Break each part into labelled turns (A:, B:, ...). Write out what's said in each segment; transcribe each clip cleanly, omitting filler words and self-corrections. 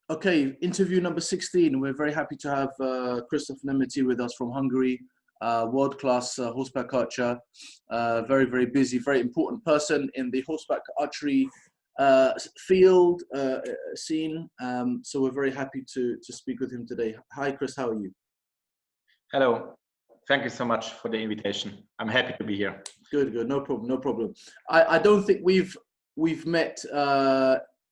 A: Okay, interview number 16. We're very happy to have Christoph Nemethy with us from Hungary, world-class horseback archer, very, very busy, very important person in the horseback archery field, scene. So we're very happy to speak with him today. Hi, Chris, how are you?
B: Hello. Thank you so much for the invitation. I'm happy to be here.
A: Good, no problem, no problem. I don't think we've met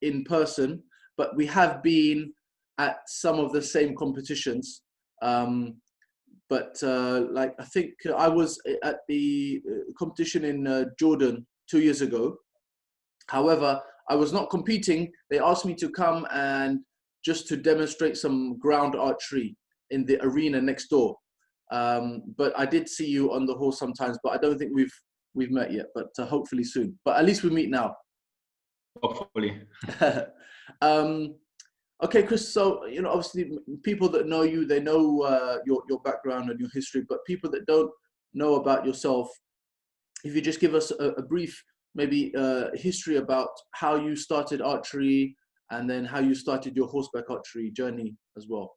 A: in person, but we have been at some of the same competitions. But like I think I was at the competition in Jordan 2 years ago. However, I was not competing. They asked me to come and just to demonstrate some ground archery in the arena next door. But I did see you on the horse sometimes, but I don't think we've met yet, but hopefully soon. But at least we meet now.
B: Hopefully.
A: Okay, Chris, so, you know, obviously people that know you, they know your background and your history, but people that don't know about yourself, if you just give us a brief, maybe history about how you started archery and then how you started your horseback archery journey as well.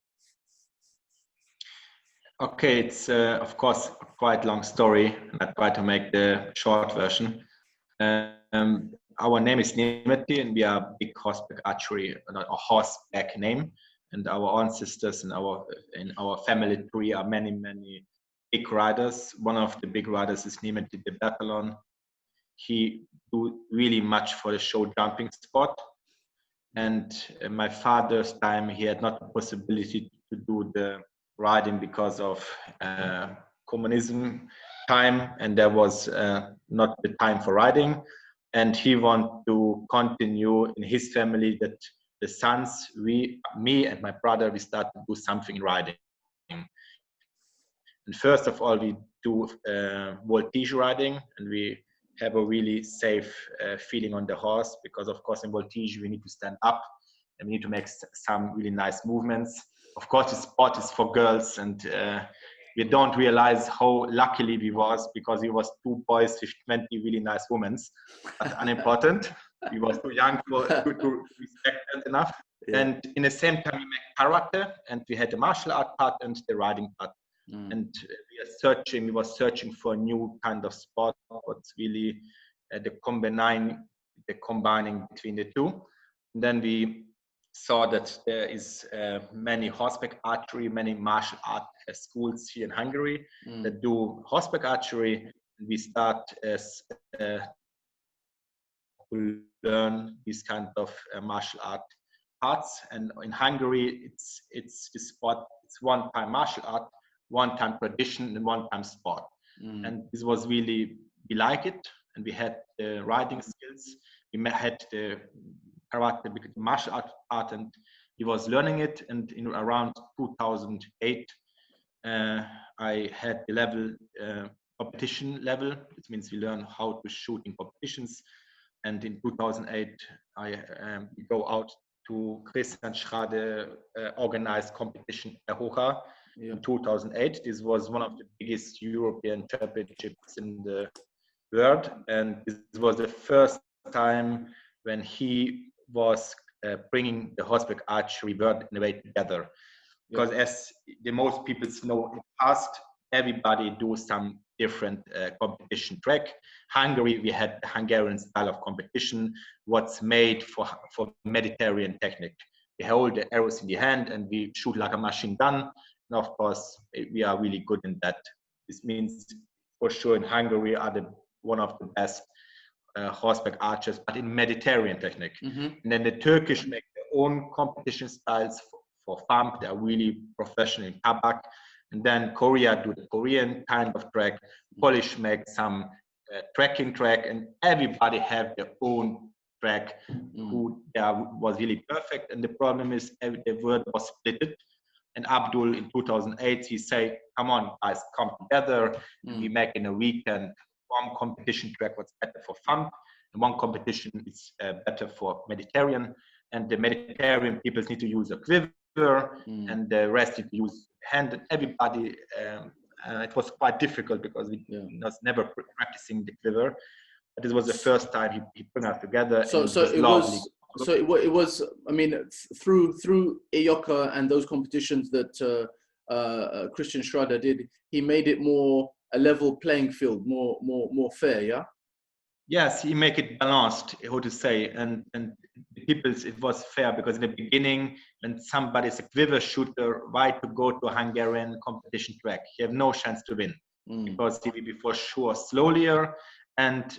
B: Okay, it's of course a quite long story. I try to make the short version. Our name is Nemethy, and we are big horseback archery, a horseback name. And our ancestors in our family tree are many big riders. One of the big riders is Nemethy the Babylon. He do really much for the show jumping sport. And my father's time, he had not the possibility to do the riding because of communism time, and there was not the time for riding. And he wanted to continue in his family that the sons, me and my brother, we start to do something riding. And first of all, we do voltige riding, and we have a really safe feeling on the horse, because of course in voltige we need to stand up and we need to make some really nice movements. Of course, the sport is for girls, and we don't realize how luckily we was, because we was two boys with 20 really nice women. But unimportant. We was too young to respect that enough. Yeah. And in the same time, we make karate, and we had the martial art part and the riding part. And we were searching for a new kind of sport, what's really the combining between the two. And then we saw that there is many horseback archery, many martial art schools here in Hungary that do horseback archery. We start to learn these kind of martial art arts. And in Hungary, it's the sport. It's one-time martial art, one-time tradition, and one-time sport. And this was really, we like it, and we had the riding skills. We had the karate, the martial art, and he was learning it. And in around 2008, I had the level, competition level. It means we learn how to shoot in competitions. And in 2008, I go out to Christian Schrade organized competition Erhocha. In 2008, this was one of the biggest European championships in the world, and this was the first time when he was bringing the horseback archery world in a way together. Because as the most people know, in the past, everybody do some different competition track. Hungary, we had the Hungarian style of competition, what's made for Mediterranean technique. We hold the arrows in the hand and we shoot like a machine gun. And of course, we are really good in that. This means for sure in Hungary are one of the best horseback archers, but in Mediterranean technique. And then the Turkish make their own competition styles for thumb. They are really professional in kabak. And then Korea do the Korean kind of track. Polish make some tracking track, and everybody have their own track who was really perfect. And the problem is the world was split. And Abdul in 2008, he say, come on guys, come together. And we make in a weekend one competition track what's better for fun, and one competition is better for Mediterranean. And the Mediterranean people need to use a quiver, and the rest need to use hand. And everybody, it was quite difficult because we was never practicing the quiver. But this was the first time he put us together.
A: So
B: it was lovely.
A: So it was. I mean, through Eyoka and those competitions that Christian Schrader did, he made it more a level playing field, more fair. Yeah.
B: Yes, he make it balanced, how to say, and the people's it was fair because in the beginning, when somebody's a quiver shooter, right to go to a Hungarian competition track, he have no chance to win because he will be for sure slower, and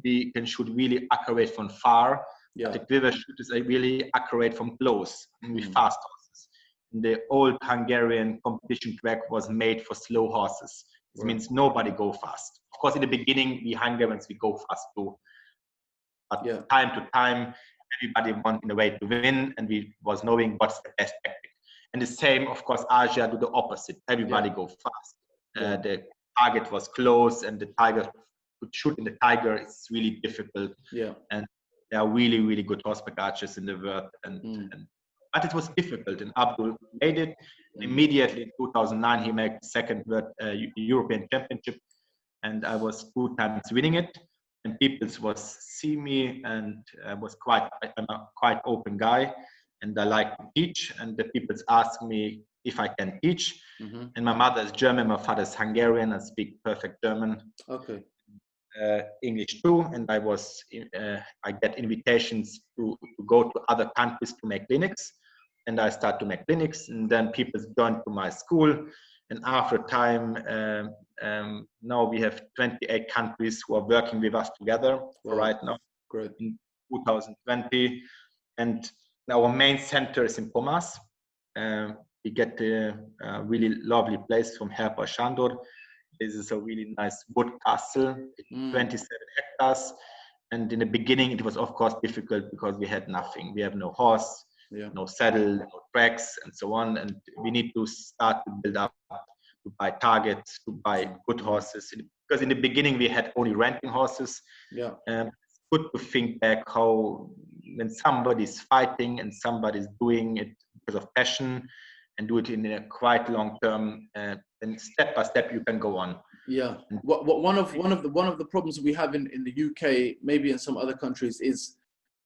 B: we can shoot really accurate from far.
A: Yeah.
B: The quiver shooters are really accurate from close and with fast horses. The old Hungarian competition track was made for slow horses. This means nobody go fast. Of course, in the beginning, we Hungarians, we go fast too. But time to time, everybody want in a way to win, and we was knowing what's the best tactic. And the same, of course, Asia do the opposite. Everybody go fast. The target was close, and the tiger could shoot in the tiger. It's really difficult.
A: Yeah.
B: And there are really, really good horseback archers in the world. But it was difficult, and Abdul made it. Immediately in 2009, he made the second European Championship, and I was 2 times winning it. And people was see me, and I'm a quite open guy, and I like to teach. And the people ask me if I can teach. And my mother is German, my father is Hungarian. I speak perfect German.
A: Okay.
B: English too, and I get invitations to go to other countries to make clinics, and I start to make clinics, and then people join to my school, and after time, now we have 28 countries who are working with us together right now.
A: Great.
B: In 2020, and our main center is in Pomas. We get a really lovely place from Herpa Shandor. This is a really nice wood castle, 27 hectares. And in the beginning, it was of course difficult because we had nothing. We have no horse, no saddle, no tracks, and so on. And we need to start to build up, to buy targets, to buy good horses. Because in the beginning, we had only renting horses.
A: Yeah.
B: It's good to think back how when somebody's fighting and somebody's doing it because of passion, and do it in a quite long term, and step by step you can go on.
A: Yeah. One of the problems we have in the UK, maybe in some other countries, is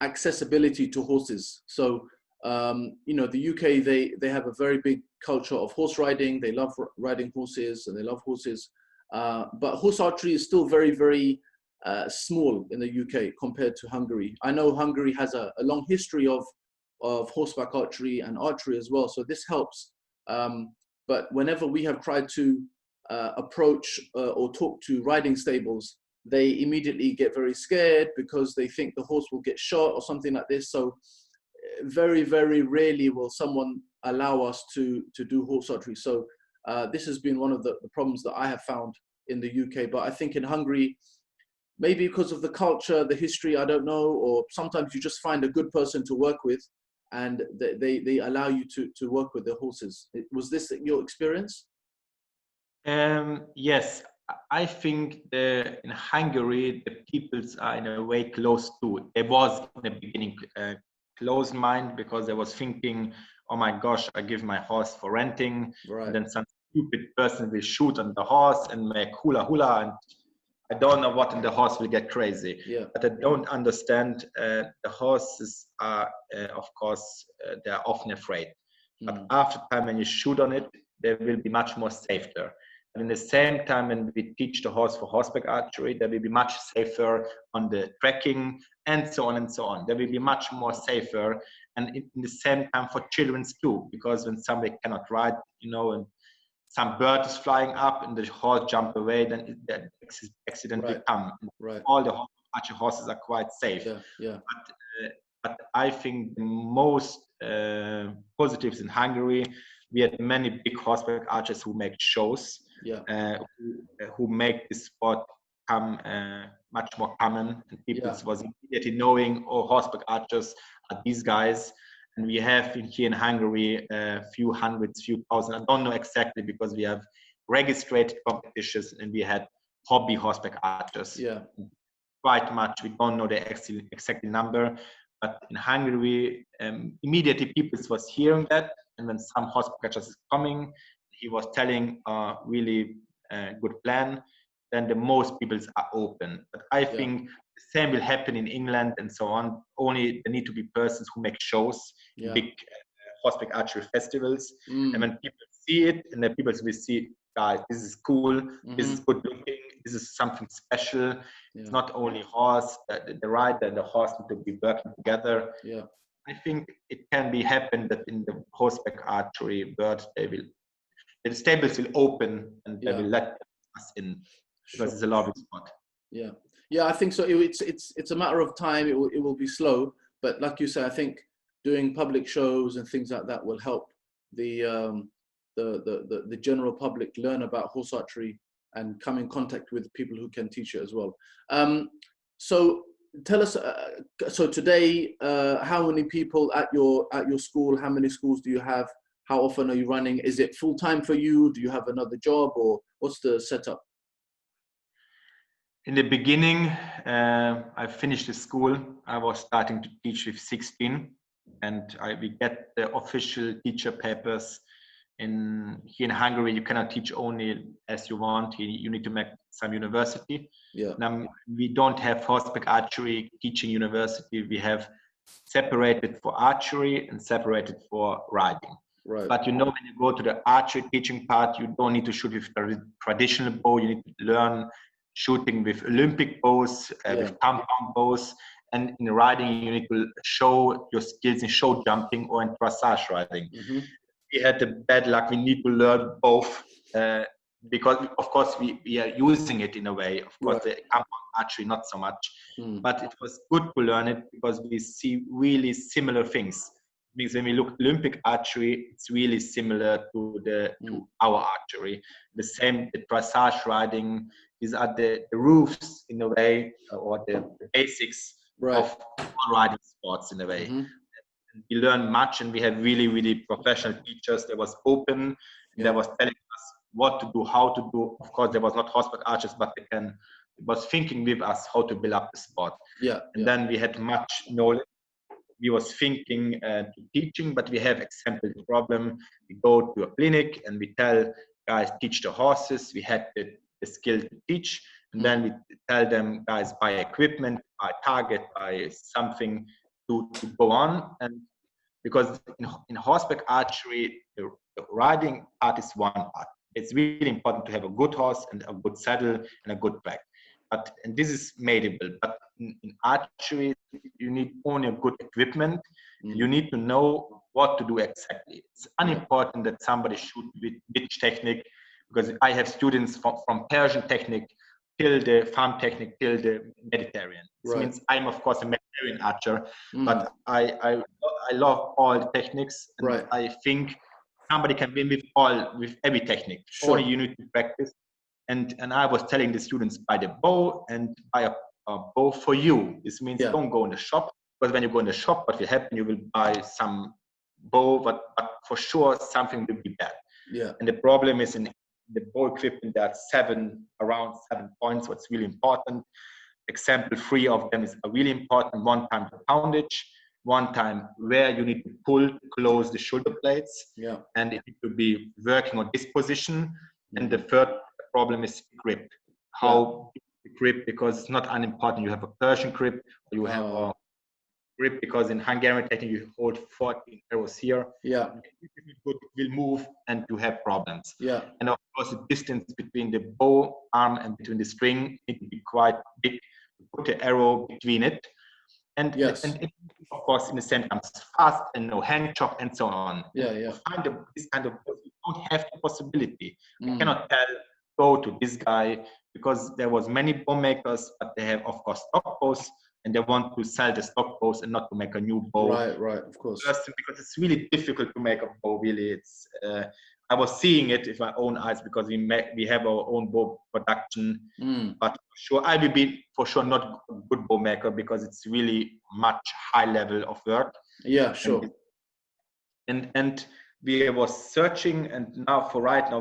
A: accessibility to horses. So the UK, they have a very big culture of horse riding. They love riding horses, and they love horses. But horse archery is still very, very small in the UK compared to Hungary. I know Hungary has a long history of horseback archery and archery as well, so this helps. But whenever we have tried to approach or talk to riding stables, they immediately get very scared because they think the horse will get shot or something like this. So very, very rarely will someone allow us to do horse archery. So this has been one of the problems that I have found in the UK. But I think in Hungary, maybe because of the culture, the history, I don't know, or sometimes you just find a good person to work with, and they allow you to work with the horses. Was this your experience?
B: Yes, I think in Hungary, the peoples are in a way close to it. There was in the beginning closed mind because they was thinking, oh my gosh, I give my horse for renting.
A: Right.
B: And then some stupid person will shoot on the horse and make hula hula, and I don't know what, and the horse will get crazy.
A: Yeah.
B: But I don't understand. The horses are, of course, they are often afraid. But after time, when you shoot on it, they will be much more safer. And in the same time, when we teach the horse for horseback archery, they will be much safer on the tracking, and so on and so on. They will be much more safer, and in the same time for children too, because when somebody cannot ride, and some bird is flying up and the horse jump away, then that accident will come.
A: Right.
B: All the archer horses are quite safe.
A: Yeah.
B: But I think the most positives in Hungary, we had many big horseback archers who make shows, who make this sport come much more common, and people was immediately knowing, oh, horseback archers are these guys. And we have here in Hungary a few hundreds, few thousand, I don't know exactly, because we have registered competitions and we had hobby horseback archers.
A: Yeah.
B: Quite much. We don't know the exact number, but in Hungary, immediately people was hearing that. And when some horseback archers is coming, he was telling a really good plan, then the most people are open. But I think the same will happen in England and so on. Only there need to be persons who make shows, big horseback archery festivals, and when people see it, and then people will see, guys, this is cool, this is good looking, this is something special. It's not only horse, the rider and the horse need to be working together. I think it can be happen that in the horseback archery world, the stables will open and they will let us in, because it's a lovely spot.
A: Yeah, I think so. It's a matter of time. It will be slow, but like you say, I think doing public shows and things like that will help the general public learn about horse archery and come in contact with people who can teach it as well. So tell us. So today, how many people at your school? How many schools do you have? How often are you running? Is it full time for you? Do you have another job, or what's the setup?
B: In the beginning, I finished the school. I was starting to teach with 16, and we get the official teacher papers. Here in Hungary, you cannot teach only as you want. You need to make some university. We don't have horseback archery teaching university. We have separated for archery and separated for riding. But when you go to the archery teaching part, you don't need to shoot with traditional bow. You need to learn shooting with Olympic bows, with compound bows, and in riding you need to show your skills in show jumping or in dressage riding. We had the bad luck, we need to learn both, because of course we are using it in a way. Of course the compound archery not so much, but it was good to learn it because we see really similar things. Because when we look Olympic archery, it's really similar to our archery. The same, the dressage riding. These are the roofs in a way, or the basics of riding sports in a way. And we learn much, and we have really, really professional teachers. That was open, and that was telling us what to do, how to do. Of course, there was not horseback archers, but was thinking with us how to build up the sport. And then we had much knowledge. We was thinking to teaching, but we have example the problem. We go to a clinic and we tell guys, teach the horses. We had the skill to teach, and then we tell them, guys, buy equipment, buy target, buy something to go on. And because in horseback archery, the riding part is one part. It's really important to have a good horse and a good saddle and a good back. And this is madeable. But in archery, you need only a good equipment. You need to know what to do exactly. It's unimportant that somebody shoot with which technique, because I have students from Persian technique till the farm technique till the Mediterranean. This means I'm of course a Mediterranean archer, but I love all the techniques, and I think somebody can win with every technique. Only you need to practice. And I was telling the students, buy the bow and buy a bow for you. This means don't go in the shop, because when you go in the shop, what will happen? You will buy some bow, but for sure something will be bad. And the problem is in the bow equipment, there are around 7 points. What's really important. Example, 3 of them is really important. One time the poundage, one time where you need to pull to close the shoulder blades, and it needs to be working on this position. And the third problem is grip. How grip, because it's not unimportant. You have a Persian grip, or you have a grip, because in Hungarian technique you hold 14 arrows here. It will move and you have problems. And of course the distance between the bow arm and between the string need to be quite big to put the arrow between it. And it, of course in the same time fast and no hand chop and so on. To find this kind of bow, you don't have the possibility. You cannot tell go to this guy, because there was many bow makers, but they have of course stock bows, and they want to sell the stock bows and not to make a new bow.
A: Right, of course.
B: First, because it's really difficult to make a bow. Really, it's. I was seeing it with my own eyes, because we have our own bow production. But for sure, I will be for sure not a good bow maker, because it's really much high level of work. And we was searching, and now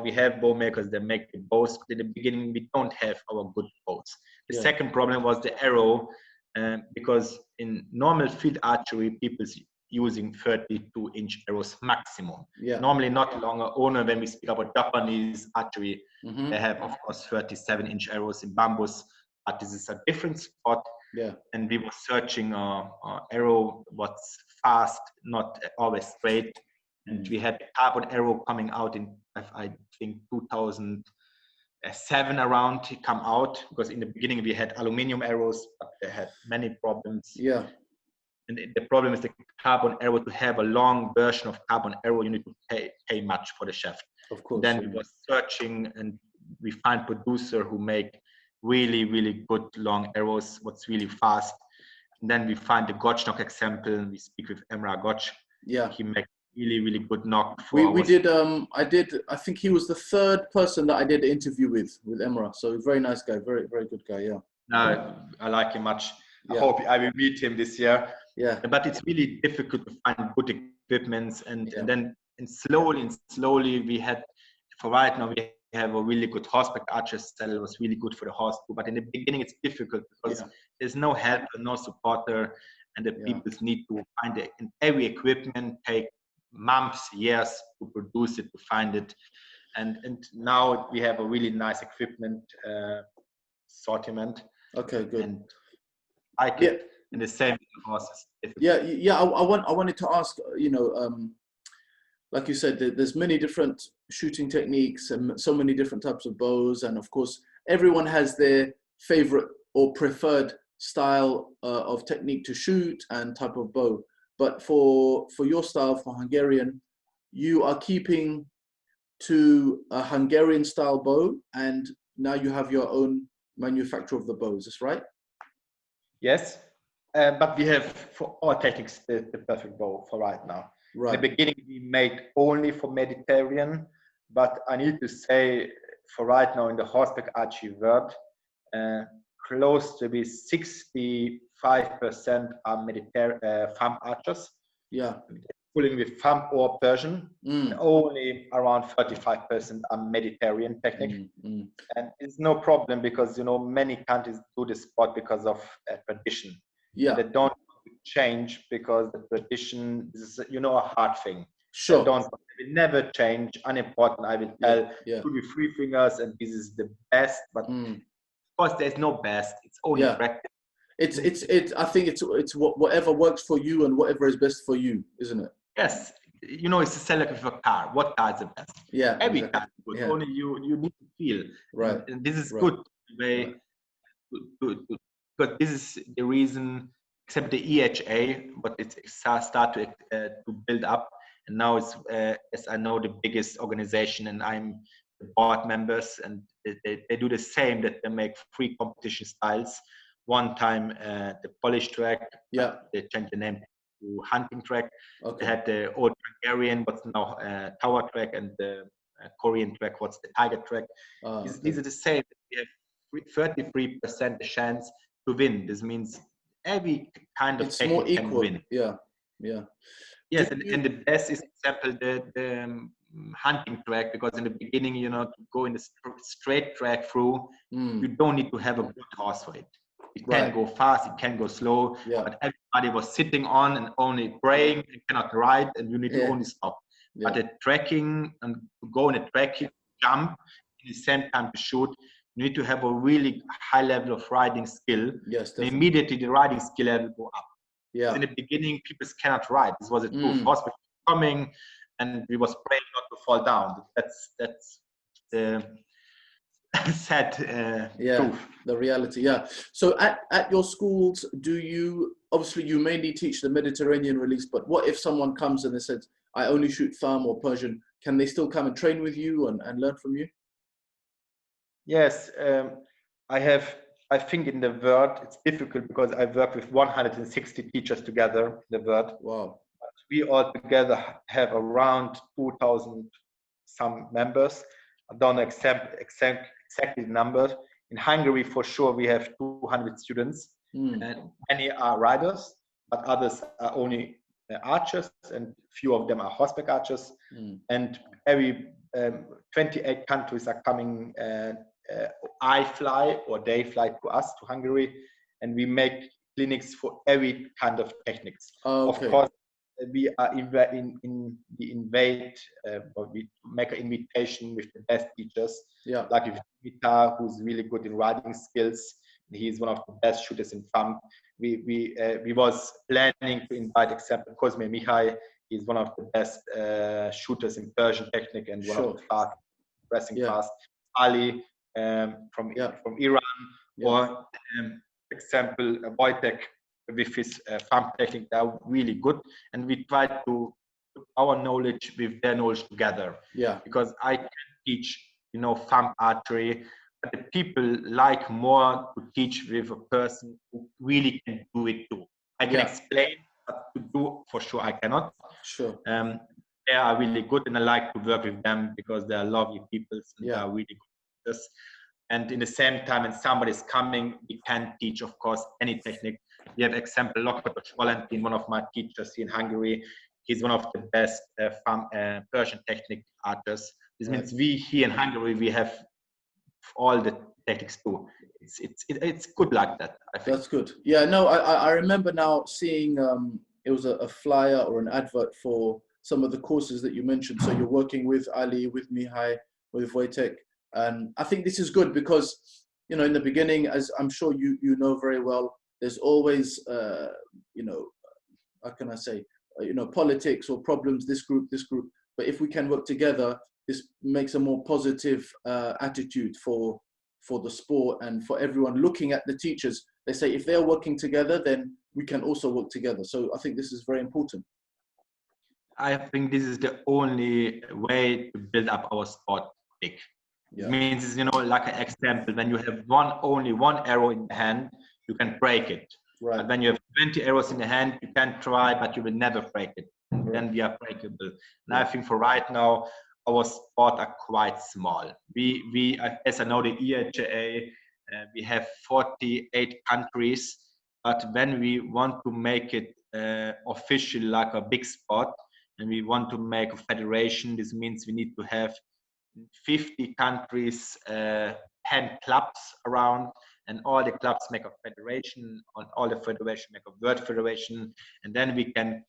B: we have bow makers that make the bows. But in the beginning, we don't have our good bows. The second problem was the arrow. Because in normal field archery, people's using 32-inch arrows maximum. Normally not longer. Only when we speak about Japanese archery, they have of course 37-inch arrows in bambus. But this is a different spot.
A: Yeah.
B: And we were searching arrow what's fast, not always straight. And we had the carbon arrow coming out in, I think, 2007 around. It come out because in the beginning we had aluminum arrows, but they had many problems.
A: Yeah.
B: And the problem is the carbon arrow. To have a long version of carbon arrow, you need to pay much for the shaft.
A: Of course.
B: Then we were searching, and we find producer who make really, really good long arrows, what's really fast. And then we find the Gotch knock example, and we speak with Emrah Gotch.
A: Yeah.
B: He makes really, really good knock.
A: We did, I think he was the third person that I did the interview with Emrah. So very nice guy, very, very good guy, yeah.
B: No, I like him much. I hope I will meet him this year.
A: Yeah.
B: But it's really difficult to find good equipments, and then slowly we had, for right now, we have a really good horseback archer saddle. It was really good for the horse too. But in the beginning, it's difficult because there's no help and no supporter, and the people need to find it. And every equipment take months, years to produce it, to find it. And now we have a really nice equipment assortment.
A: Okay, good.
B: And I get in the same horses.
A: Yeah. I wanted to ask, like you said, there's many different shooting techniques and so many different types of bows, and of course, everyone has their favorite or preferred style of technique to shoot and type of bow. But for your style, for Hungarian, you are keeping to a Hungarian style bow, and now you have your own manufacture of the bows. Is this right?
B: Yes, but we have for all techniques the perfect bow for right now. Right. In the beginning, we made only for Mediterranean, but I need to say for right now in the horseback archery world, close to be 65% are Mediterranean thumb archers.
A: Yeah.
B: Pulling with thumb or Persian. And only around 35% are Mediterranean technique. And it's no problem because, many countries do the sport because of tradition.
A: Yeah.
B: They don't change because the tradition is, a hard thing.
A: Sure.
B: They will never change. Unimportant. I will tell 2 to 3 fingers, and this is the best. But of course, there's no best. It's only practice.
A: It's. I think it's whatever works for you and whatever is best for you, isn't it?
B: Yes. It's a sell like with a car. What car is the best?
A: Yeah.
B: Every car is good. Only you need to feel.
A: Right.
B: And this is good. Good. Because this is the reason. Except the EHA, but it's start to build up, and now it's as I know the biggest organization, and I'm the board members, and they do the same. That they make 3 competition styles. One time the Polish track, they changed the name to hunting track. Okay. They had the old Hungarian, what's now tower track, and the Korean track, what's the tiger track. These are the same. We have 33% the chance to win. This means every kind of technique can win.
A: Yeah.
B: Yes, and the best is example the hunting track, because in the beginning, to go in the straight track through, you don't need to have a good horse for it. It can go fast, it can go slow, but everybody was sitting on and only praying, you cannot ride, and you need to only stop. But the tracking and to go in the tracking, jump, in the same time to shoot, you need to have a really high level of riding skill.
A: Yes,
B: and immediately the riding skill level go up.
A: Yeah.
B: In the beginning, people cannot ride. This was a truth. Horseback coming, and we was praying not to fall down. That's the sad truth.
A: The reality. Yeah. So at your schools, obviously you mainly teach the Mediterranean release, but what if someone comes and they said, I only shoot thumb or Persian? Can they still come and train with you and learn from you?
B: Yes, I think in the world it's difficult because I work with 160 teachers together in the world.
A: Wow.
B: But we all together have around 2,000 some members. I don't know exactly the numbers. In Hungary, for sure, we have 200 students. And many are riders, but others are only archers, and few of them are horseback archers. And every 28 countries are coming. I fly or they fly to us, to Hungary, and we make clinics for every kind of techniques. Of course, we are we make an invitation with the best teachers, like with Vita, who's really good in riding skills. He's one of the best shooters in FAM. We was planning to invite example Cosme Mihai. He's one of the best shooters in Persian technique and one of the fast pressing fast. Ali from Iran, or example Wojtek with his FAM technique. They are really good, and we try to put our knowledge with their knowledge together. Because I can teach, FAM archery, but the people like more to teach with a person who really can do it too. I can explain, but to do for sure I cannot. They are really good, and I like to work with them because they are lovely people and they are really good. And in the same time, when somebody is coming, we can teach, of course, any technique. We have example Lokotov Valentin, one of my teachers here in Hungary. He's one of the best Persian technique artists. This means we here in Hungary, we have all the techniques too. It's good like that, I think.
A: That's good. Yeah, no, I remember now seeing it was a flyer or an advert for some of the courses that you mentioned. So you're working with Ali, with Mihai, with Wojtek. And I think this is good because, in the beginning, as I'm sure you know very well, there's always, how can I say, politics or problems, this group. But if we can work together, this makes a more positive attitude for the sport and for everyone looking at the teachers. They say if they're working together, then we can also work together. So I think this is very important.
B: I think this is the only way to build up our sport big. It means, like an example, when you have only one arrow in the hand, you can break it. But when you have 20 arrows in the hand, you can try, but you will never break it. And then we are breakable. And I think for right now, our sport are quite small. We as I know, the EHA, we have 48 countries, but when we want to make it official like a big sport, and we want to make a federation, this means we need to have 50 countries, 10 clubs around, and all the clubs make a federation, and all the federation make a world federation, and then we can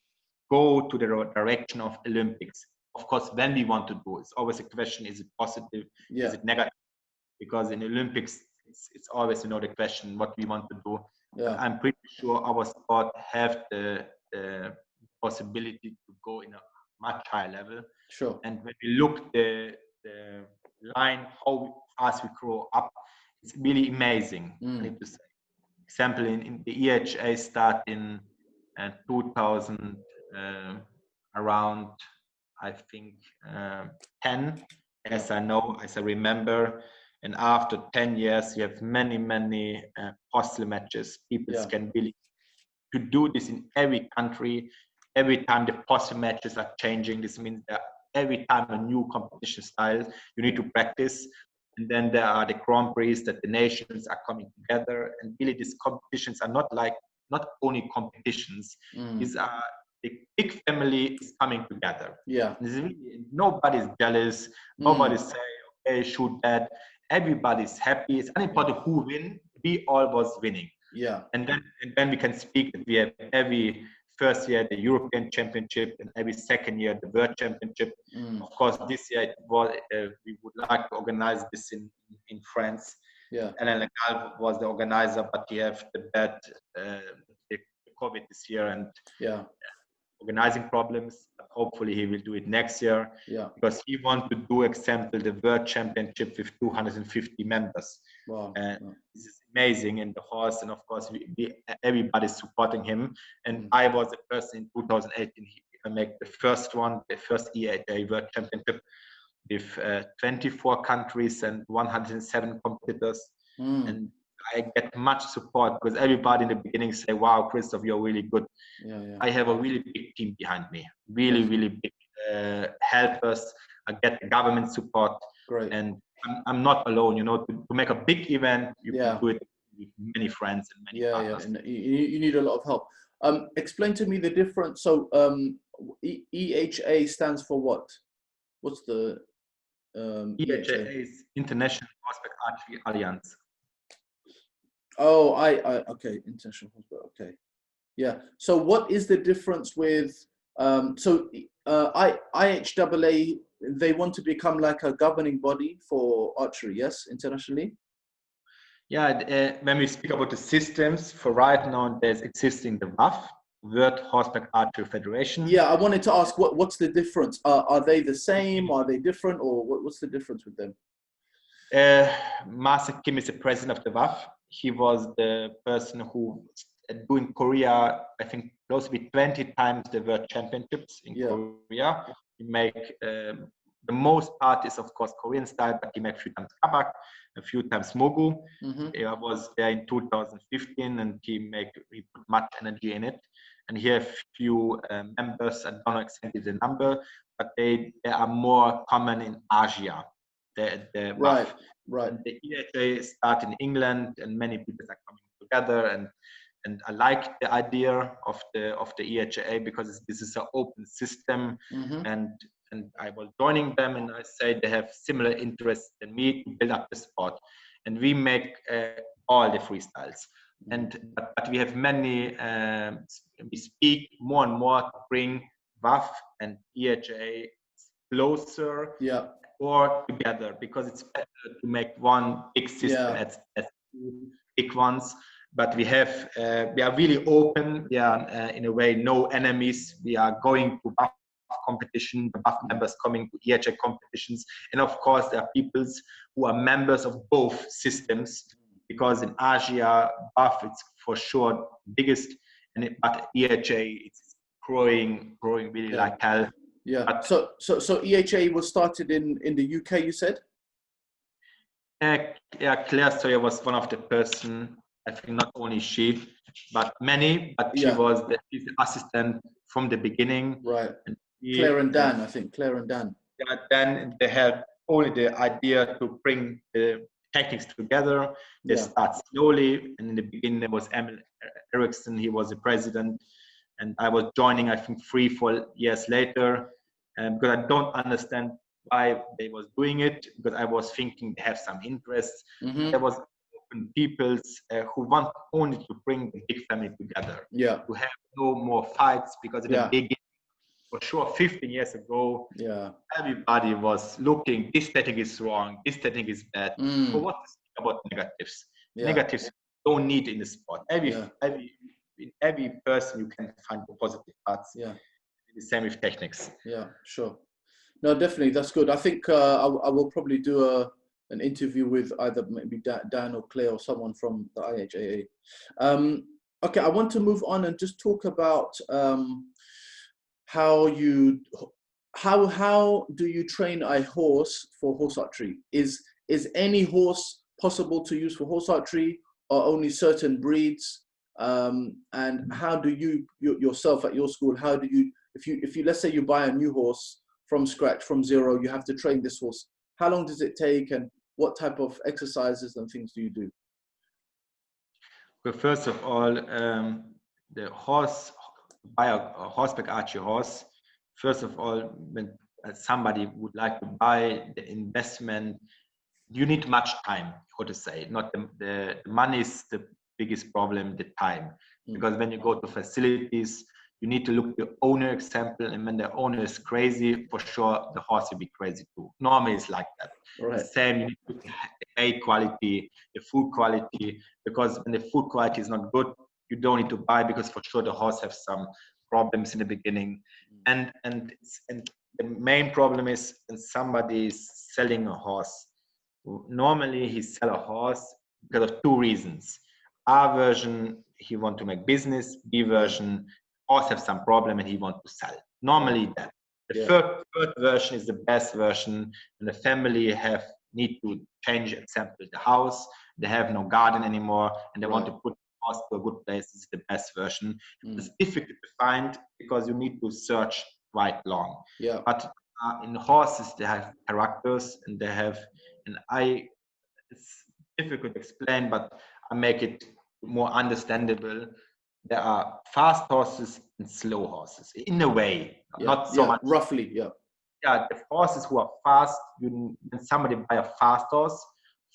B: go to the direction of Olympics. Of course, when we want to do, it's always a question: is it positive? Is it negative? Because in Olympics, it's always the question what we want to do. I'm pretty sure our sport have the possibility to go in a much higher level. And when we look the line how fast we grow up, it's really amazing. I need to say. Example in the EHA start in 2000 around I think 10, as I remember. And after 10 years, you have many postal matches. People can really to do this in every country. Every time the postal matches are changing, this means that every time a new competition style, you need to practice. And then there are the Grand Prix that the nations are coming together. And really these competitions are not only competitions. These are the big family is coming together. Nobody's jealous. Nobody's saying, okay, shoot that. Everybody's happy. It's unimportant who win. We all was winning. And then we can speak that we have every first year the European Championship and every second year the World Championship. Of course, this year we would like to organize this in France. Alain Legal was the organizer, but he have the bad the COVID this year and organizing problems. Hopefully he will do it next year because he wants to do example the World Championship with 250 members. This is amazing in the horse, and of course everybody's supporting him. And I was the person in 2018 I make the first EHA World Championship with 24 countries and 107 competitors. And I get much support because everybody in the beginning say, wow, Christoph, you're really good. I have a really big team behind me, really big helpers. I get the government support. And I'm not alone, to make a big event, you can do it with many friends and many partners.
A: And you need a lot of help. Explain to me the difference. So EHA stands for what? What's the
B: EHA is International Horseback Archery Alliance.
A: Oh, okay, International Horseback. Okay, yeah. So what is the difference with IHAA? They want to become like a governing body for archery, yes, internationally.
B: Yeah, when we speak about the systems, for right now, there's existing the WAF, World Horseback Archery Federation.
A: Yeah, I wanted to ask, what's the difference? Are they the same? Are they different? Or what's the difference with them?
B: Master Kim is the president of the WAF. He was the person who doing Korea, I think, close to be 20 times the world championships in Korea. He make the most part is of course Korean style, but he made a few times kabak, a few times mogu. I was there in 2015, and he put much energy in it. And he have few members. I don't know exactly the number, but they are more common in Asia. The
A: Right.
B: The EHA start in England, and many people are coming together. And I like the idea of the EHA because this is an open system, and I was joining them, and I say they have similar interests than me to build up the sport, and we make all the freestyles. But we have many. We speak more and more to bring WAF and EHA closer. Or together, because it's better to make one big system as two big ones. But we are really open. We are in a way no enemies. We are going to BAF competition, the BAF members coming to EHA competitions, and of course there are peoples who are members of both systems, because in Asia BAF it's for sure biggest, but EHA it's growing really like hell.
A: Yeah. So EHA was started in the UK, you said?
B: Yeah, Claire Sawyer was one of the person. I think not only she, but many. But she was the assistant from the beginning.
A: Right. Claire and Dan, I think. Claire and Dan.
B: Yeah. Then they had only the idea to bring the techniques together. They start slowly, and in the beginning there was Emil Eriksson. He was the president. And I was joining, I think, 3-4 years later, because I don't understand why they was doing it, because I was thinking they have some interest. There was people who want only to bring the big family together, to have no more fights, because in the beginning, for sure, 15 years ago, everybody was looking, this technique is wrong, this technique is bad. For what to speak about negatives? Negatives don't need in the sport. In every person you can find the positive parts. The same with techniques.
A: Yeah, sure. No, definitely, that's good. I think I will probably do an interview with either maybe Dan or Claire or someone from the IHAA. Okay, I want to move on and just talk about how do you train a horse for horse archery? Is any horse possible to use for horse archery, or only certain breeds? And how do you yourself at your school, how do you, if you let's say you buy a new horse from scratch, from zero, you have to train this horse, how long does it take, and what type of exercises and things do you do?
B: Well, first of all, the horse, buy a horseback archery horse. First of all, when somebody would like to buy, the investment, you need much time, how to say, not the money is the biggest problem, the time. Because when you go to facilities, you need to look at the owner example, and when the owner is crazy, for sure the horse will be crazy too. Normally it's like that. The same, you need to look at the hay quality, the food quality, because when the food quality is not good, you don't need to buy, because for sure the horse has some problems in the beginning. And the main problem is when somebody is selling a horse. Normally he sell a horse because of two reasons. A version, he want to make business. B version, horse have some problem and he want to sell. Normally that. The third version is the best version, and the family need to change, example, the house. They have no garden anymore, and they want to put the horse to a good place. This is the best version. It's difficult to find because you need to search quite long. But in horses, they have characters, and they have, it's difficult to explain, but I make it more understandable. There are fast horses and slow horses, in a way, not so much.
A: Roughly,
B: Yeah, the horses who are fast, when somebody buy a fast horse,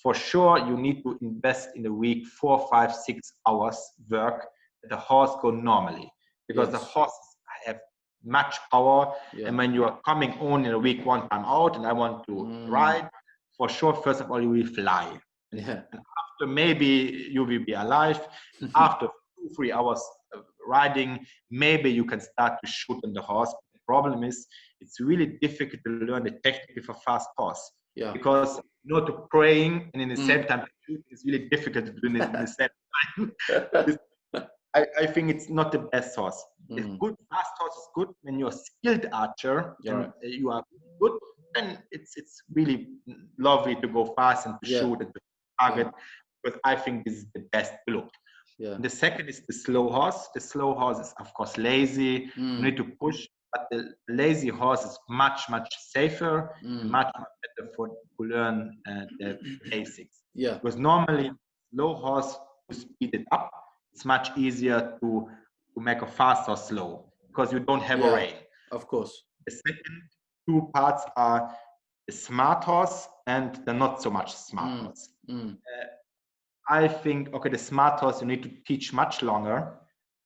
B: for sure you need to invest in a week 4, 5, 6 hours work that the horse go normally, because the horses have much power. And when you are coming on in a week one time out, and I want to ride, for sure, first of all, you will fly.
A: Yeah.
B: And after, maybe you will be alive. After 2-3 hours of riding, maybe you can start to shoot on the horse. The problem is, it's really difficult to learn the technique with a fast horse.
A: Yeah.
B: Because to praying and in the same time to shoot is really difficult to do in the same time. I think it's not the best horse. A good fast horse is good when you're a skilled archer and you are good. Then it's really lovely to go fast and to shoot and to target. But I think this is the best look.
A: Yeah.
B: And the second is the slow horse. The slow horse is of course lazy. You need to push, but the lazy horse is much safer, and much better to learn the basics.
A: Yeah.
B: Because normally slow horse, to speed it up, it's much easier to make a fast or slow because you don't have a rein.
A: Of course.
B: The second two parts are the smart horse and the not so much smart horse. I think, okay, the smart horse you need to teach much longer,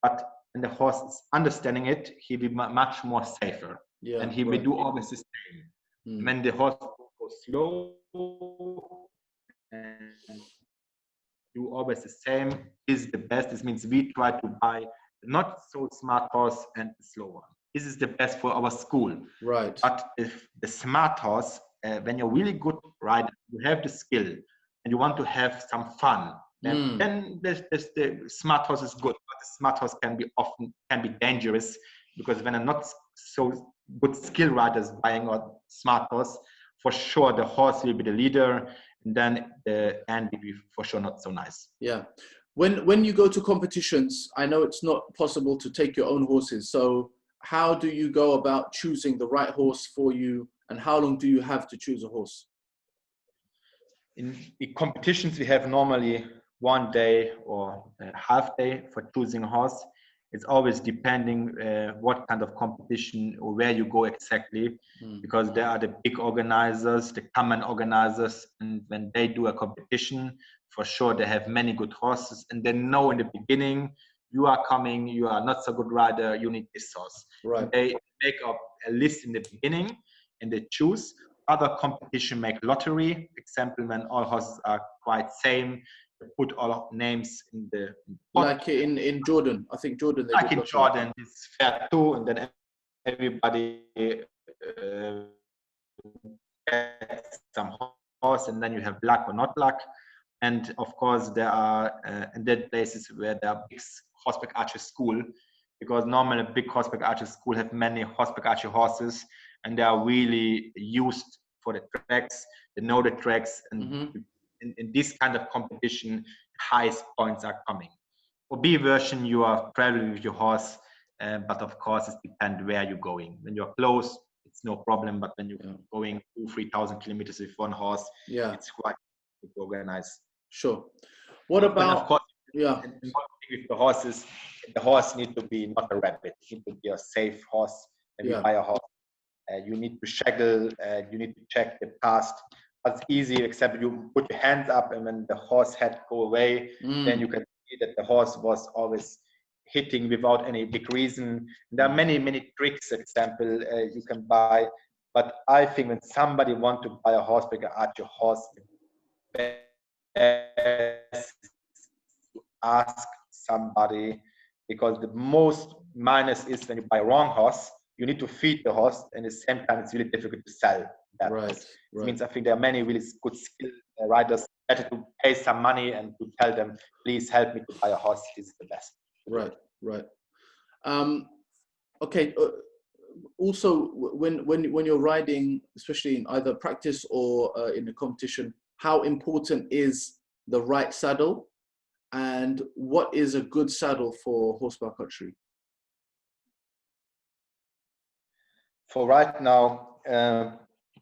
B: but when the horse is understanding it, he will be much more safer. Yeah, and he will do always the same. When the horse goes slow and do always the same is the best. This means we try to buy the not so smart horse and the slow one. This is the best for our school.
A: Right.
B: But if the smart horse, when you're really good rider, you have the skill and you want to have some fun, then the smart horse is good. But the smart horse can be dangerous because when I'm not so good skill riders buying a smart horse, for sure the horse will be the leader, and then the end will be for sure not so nice.
A: Yeah. When you go to competitions, I know it's not possible to take your own horses. So how do you go about choosing the right horse for you, and how long do you have to choose a horse?
B: In competitions, we have normally 1 day or a half day for choosing a horse. It's always depending what kind of competition or where you go exactly, because there are the big organizers, the common organizers, and when they do a competition, for sure they have many good horses, and they know in the beginning you are coming, you are not so good rider, you need this horse. Right. And they make up a list in the beginning and they choose. Other competition make lottery, example when all horses are quite same, they put all names in the pot.
A: Like in Jordan, I think Jordan. They
B: like in Jordan, it's fair too, and then everybody gets some horse, and then you have luck or not luck. And of course, there are and there places where there are big horseback archer school, because normally a big horseback archer school have many horseback archer horses, and they are really used for the tracks. They know the tracks, and in this kind of competition, highest points are coming. For B version, you are traveling with your horse, but of course, it depends where you're going. When you're close, it's no problem, but when you're going 2,000-3,000 kilometers with one horse, it's quite organized.
A: Sure. What about?
B: Of course, with the horses, the horse needs to be not a rabbit. It needs to be a safe horse. When you buy a horse, you need to shaggle. You need to check the past. It's easy, except you put your hands up, and when the horse head go away, then you can see that the horse was always hitting without any big reason. There are many tricks, example, you can buy. But I think when somebody wants to buy a horseback archer horse, ask somebody, because the most minus is when you buy wrong horse, you need to feed the horse, and at the same time it's really difficult to sell that horse. It means I think there are many really good skilled riders, better to pay some money and to tell them, please help me to buy a horse, this is the best.
A: Right. Okay. Also, when you're riding, especially in either practice or in a competition, how important is the right saddle, and what is a good saddle for horseback archery?
B: For right now,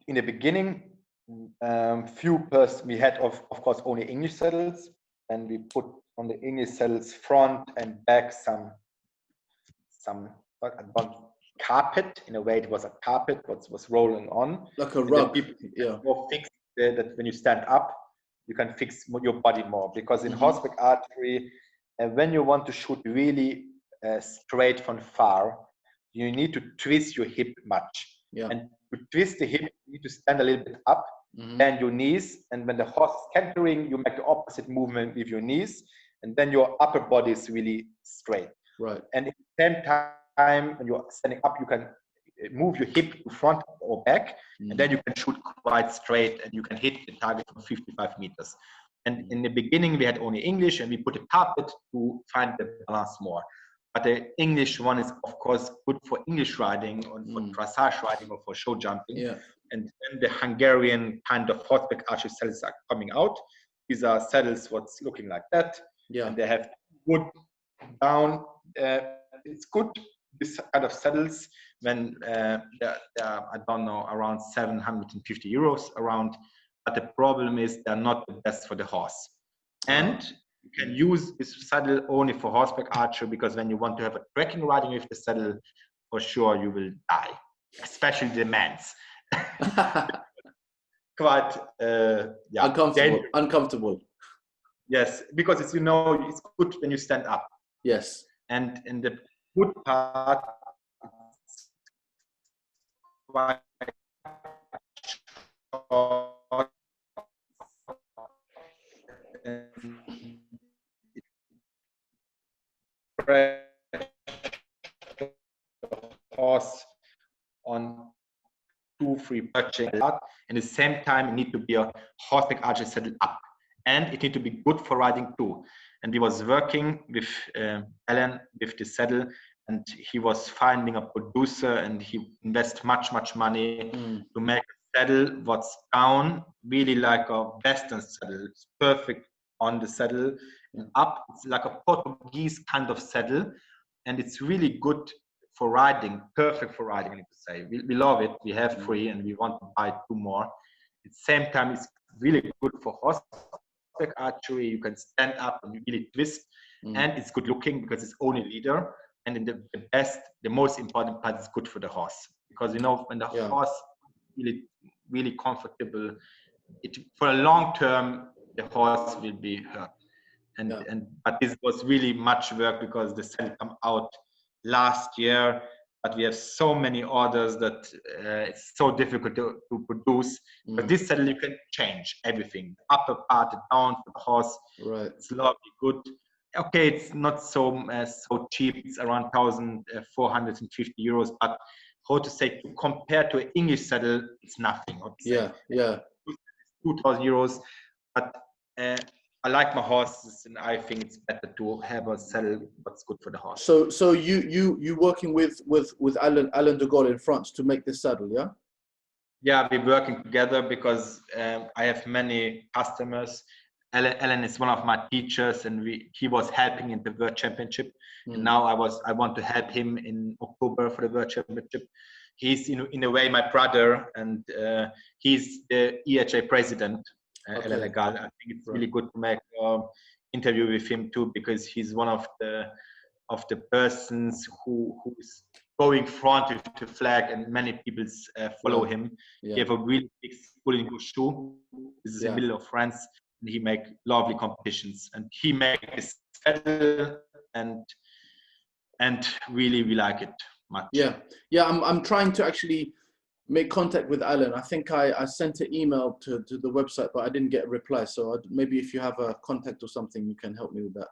B: in the beginning, we had of course only English saddles, and we put on the English saddles front and back some carpet. In a way, it was a carpet was rolling on,
A: like a rug.
B: More fixed that when you stand up, you can fix your body more, because in horseback archery, when you want to shoot really straight from far, you need to twist your hip much. And to twist the hip, you need to stand a little bit up, bend your knees, and when the horse is cantering, you make the opposite movement with your knees, and then your upper body is really straight.
A: Right.
B: And at the same time, when you're standing up, you can move your hip to front or back, and then you can shoot quite straight, and you can hit the target from 55 meters. And in the beginning, we had only English, and we put a carpet to find the balance more. But the English one is, of course, good for English riding or for dressage riding or for show jumping.
A: Yeah.
B: And then the Hungarian kind of horseback archery saddles are coming out. These are saddles what's looking like that.
A: Yeah.
B: And they have wood down. It's good, this kind of saddles, when they're, I don't know, around 750 euros around. But the problem is they're not the best for the horse. And you can use this saddle only for horseback archery, because when you want to have a trekking riding with the saddle, for sure you will die, especially the men's. Quite
A: uncomfortable.
B: Yes, because it's, you know, it's good when you stand up.
A: Yes.
B: And in the wood part, quite short, horse on 2-3 perching, and at the same time it need to be a horseback archery saddle up, and it need to be good for riding too. And we was working with Alan with the saddle, and he was finding a producer, and he invest much money to make a saddle what's down really like a Western saddle. It's perfect on the saddle, and up it's like a Portuguese kind of saddle, and it's really good for riding, perfect for riding, I need to say. We love it. We have 3 and we want to buy 2 more. At the same time, it's really good for horseback archery. You can stand up and really twist, and it's good looking because it's only leader. And in the most important part is good for the horse, because you know when the horse really comfortable, for a long term the horse will be hurt. But this was really much work, because the saddle come out last year, but we have so many orders that it's so difficult to produce. But this saddle you can change everything, upper part, down for the horse.
A: Right.
B: It's lovely, good. Okay, it's not so cheap. It's around 1,450 euros. But how to say, compared to an English saddle, it's nothing. 2,000 euros. But I like my horses, and I think it's better to have a saddle that's good for the horse.
A: So you working with Alain de Gaulle in France to make this saddle, yeah?
B: Yeah, we're working together because I have many customers. Alan is one of my teachers, and he was helping in the World Championship. And now I want to help him in October for the World Championship. He's in a way my brother, and he's the EHA president. Alan de Gaulle. I think it's really good to make an interview with him too, because he's one of the persons who is going front with the flag, and many people follow him. He have a really big school in Gouchou. This is in the middle of France, and he make lovely competitions, and he make his saddle, and really we like it much.
A: I'm trying to actually make contact with Alan. I think I sent an email to the website, but I didn't get a reply. So maybe if you have a contact or something, you can help me with that.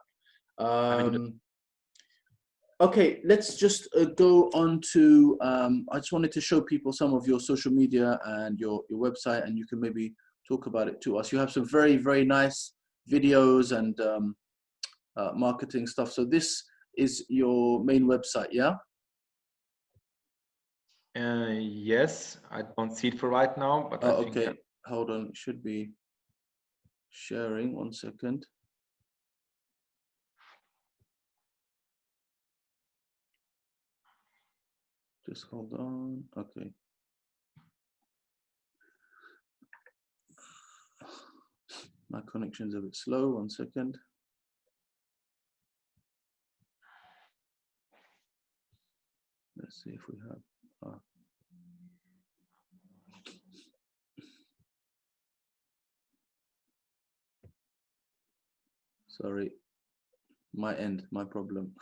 A: Okay, let's just go on to, I just wanted to show people some of your social media and your website, and you can maybe talk about it to us. You have some very, very nice videos and marketing stuff. So this is your main website, yeah?
B: Yes, I don't see it for right now, but I think,
A: okay. Hold on, it should be sharing. 1 second. Just hold on. Okay. My connection's a bit slow. 1 second. Let's see if we have. Sorry, my end, my problem.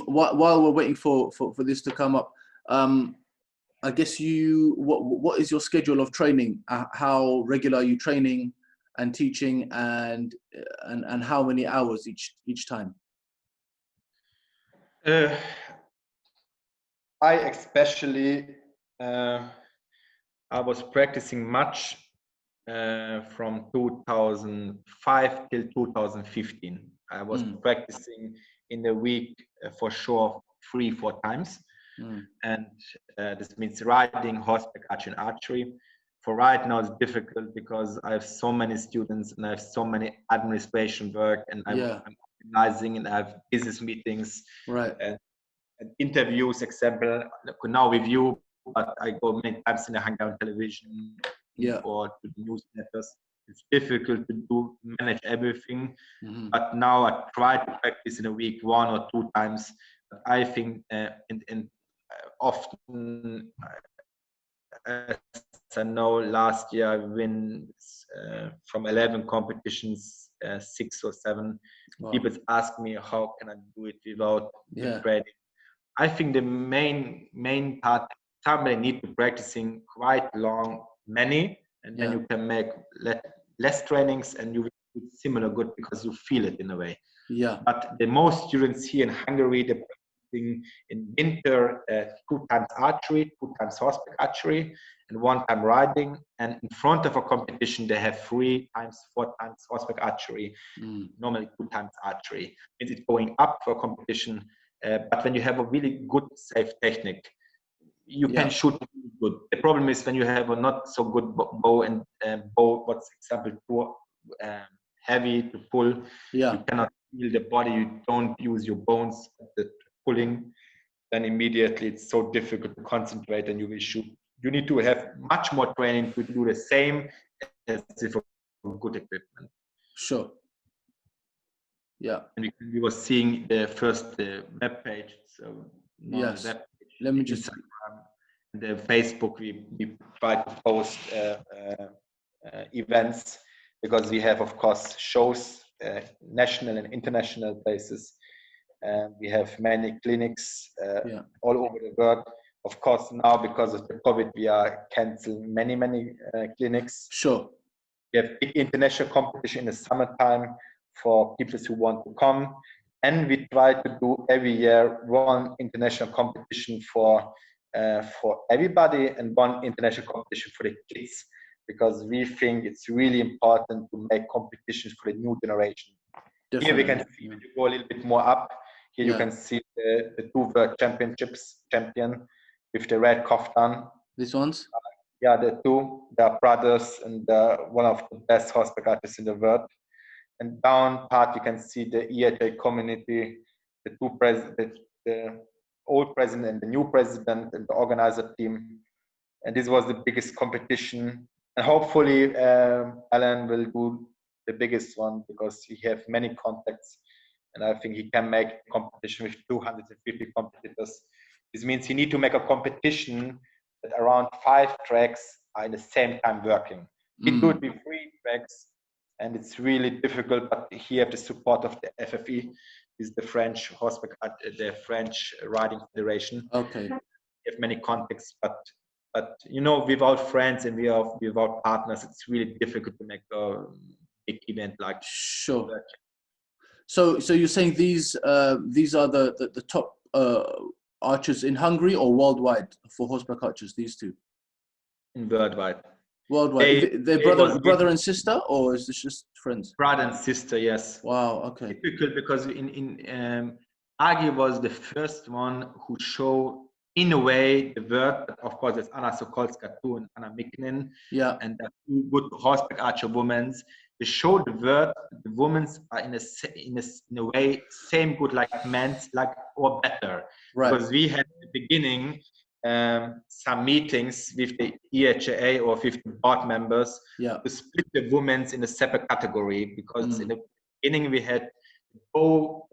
A: While we're waiting for this to come up, I guess what is your schedule of training? How regular are you training and teaching, and how many hours each time?
B: I especially I was practicing much from 2005 till 2015. I was practicing in a week for sure 3-4 times, and this means riding, horseback, archery, and archery. For right now, it's difficult because I have so many students and I have so many administration work, and I'm organizing, and I have business meetings,
A: right,
B: and interviews. Example, now with you, but I go many times in the Hungarian television or to the newsletters. It's difficult to manage everything, but now I try to practice in a week 1 or 2 times. But I think often, as I know, last year I win from 11 competitions, 6 or 7. Wow. People ask me how can I do it without training. I think the main part, somebody need to practicing quite long, many, and then you can make less trainings and you will do similar good because you feel it in a way.
A: Yeah.
B: But the most students here in Hungary, they're practicing in winter 2 times archery, 2 times horseback archery, and 1 time riding. And in front of a competition, they have 3 times, 4 times horseback archery. Normally 2 times archery. Means it's going up for a competition. But when you have a really good, safe technique, you can shoot good. The problem is when you have a not so good bow and bow, what's example too heavy to pull. You cannot feel the body. You don't use your bones at the pulling. Then immediately it's so difficult to concentrate, and you will shoot. You need to have much more training to do the same as if a good equipment.
A: Sure. Yeah.
B: And we were seeing the first web page. So
A: yes.
B: Web page,
A: let me just
B: Instagram, the Facebook. We try to post events because we have, of course, shows, national and international places. We have many clinics all over the world. Of course, now because of the COVID, we are canceling many clinics.
A: Sure.
B: We have big international competition in the summertime for people who want to come, and we try to do every year 1 international competition for everybody and 1 international competition for the kids, because we think it's really important to make competitions for the new generation. Definitely. Here we can see, when you go a little bit more up, here you can see the 2 world championships champion with the red kaftan.
A: These ones?
B: The 2, they're brothers, and one of the best horseback artists in the world. And down part, you can see the EHA community, the 2 presidents, the old president and the new president, and the organizer team. And this was the biggest competition. And hopefully, Alan will do the biggest one because he has many contacts. And I think he can make a competition with 250 competitors. This means he need to make a competition that around 5 tracks are in the same time working. He do it with 3 tracks, and it's really difficult, but he have the support of the FFE, is the French horseback, the French Riding Federation.
A: Okay.
B: We have many contacts, but you know, without friends and without partners, it's really difficult to make a big event like.
A: Sure. That. So you're saying these are the top archers in Hungary or worldwide for horseback archers? These 2.
B: Worldwide.
A: Worldwide. They're brother and sister, or is this just friends?
B: Brother and sister, yes.
A: Wow. Okay.
B: Difficult because Agi was the first one who showed in a way the word. But of course, there's Anna Sokolska too and Anna Miknin.
A: Yeah.
B: And the 2 good horseback archer women. They show the word. The women are in a way same good like men's, like or better.
A: Right.
B: Because we had at the beginning some meetings with the EHA or with the board members to split the women's in a separate category, because in the beginning we had bow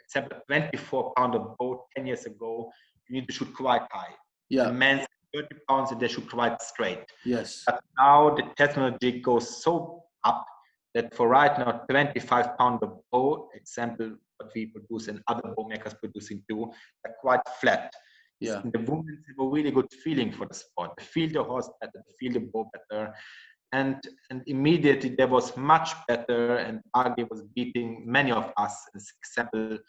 B: example 24-pounder bow 10 years ago, you need to shoot quite high. The men's 30 pounds and they shoot quite straight.
A: Yes.
B: But now the technology goes so up that for right now 25-pounder bow, example what we produce and other bow makers producing too, are quite flat.
A: Yeah.
B: The women have a really good feeling for the sport. They feel the horse better, they feel the bow better. And immediately there was much better, and Archery was beating many of us. As example,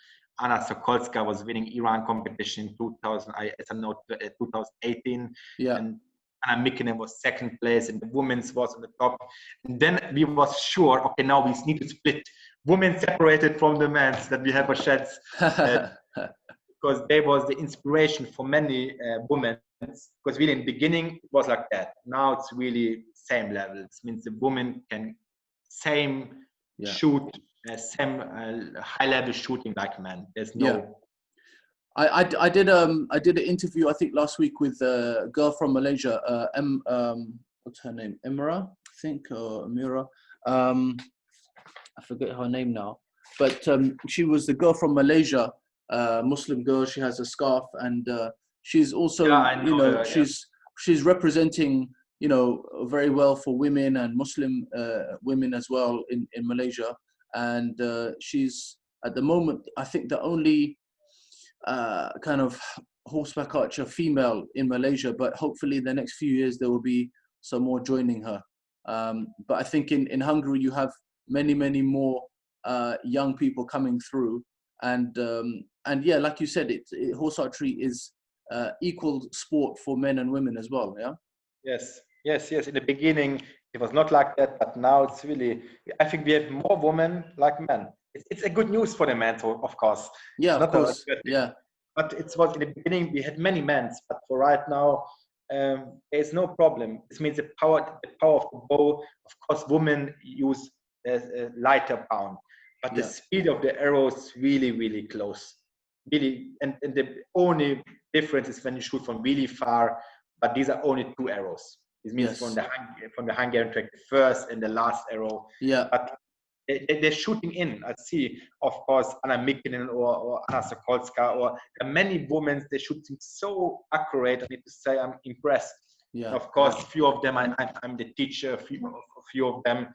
B: Anna Sokolska was winning Iran competition in 2018.
A: Yeah.
B: And Anna Mikinen was second place, and the women's was on the top. And then we was sure, okay, now we need to split. Women separated from the men, so that we have a chance. Because they was the inspiration for many women. Because really in the beginning it was like that. Now it's really same level. It means the woman can shoot, same high level shooting like men. There's no.
A: Yeah. I did an interview I think last week with a girl from Malaysia. What's her name? Emira, I think, or Amira. I forget her name now. But she was the girl from Malaysia, Muslim girl. She has a scarf, and she's also, she's representing, very well for women and Muslim women as well in Malaysia. And she's at the moment, I think, the only kind of horseback archer female in Malaysia. But hopefully, in the next few years, there will be some more joining her. But I think in Hungary, you have many more young people coming through, and yeah, like you said, horse archery is equal sport for men and women as well. Yeah.
B: Yes. In the beginning, it was not like that, but now it's really. I think we have more women like men. It's a good news for the men, of course.
A: Yeah, of course. Yeah.
B: But it was in the beginning we had many men, but for right now, there's no problem. This means the power of the bow. Of course, women use a lighter pound, but the speed of the arrow is really close. Really, and the only difference is when you shoot from really far. But these are only 2 arrows. This means from the Hungarian track, the first and the last arrow.
A: Yeah.
B: But they're shooting in. I see, of course, Anna Mikinen or Anna Sokolska, or many women. They're shooting so accurate. I need to say, I'm impressed.
A: Yeah.
B: Of course, a few of them, I'm the teacher. A few of them,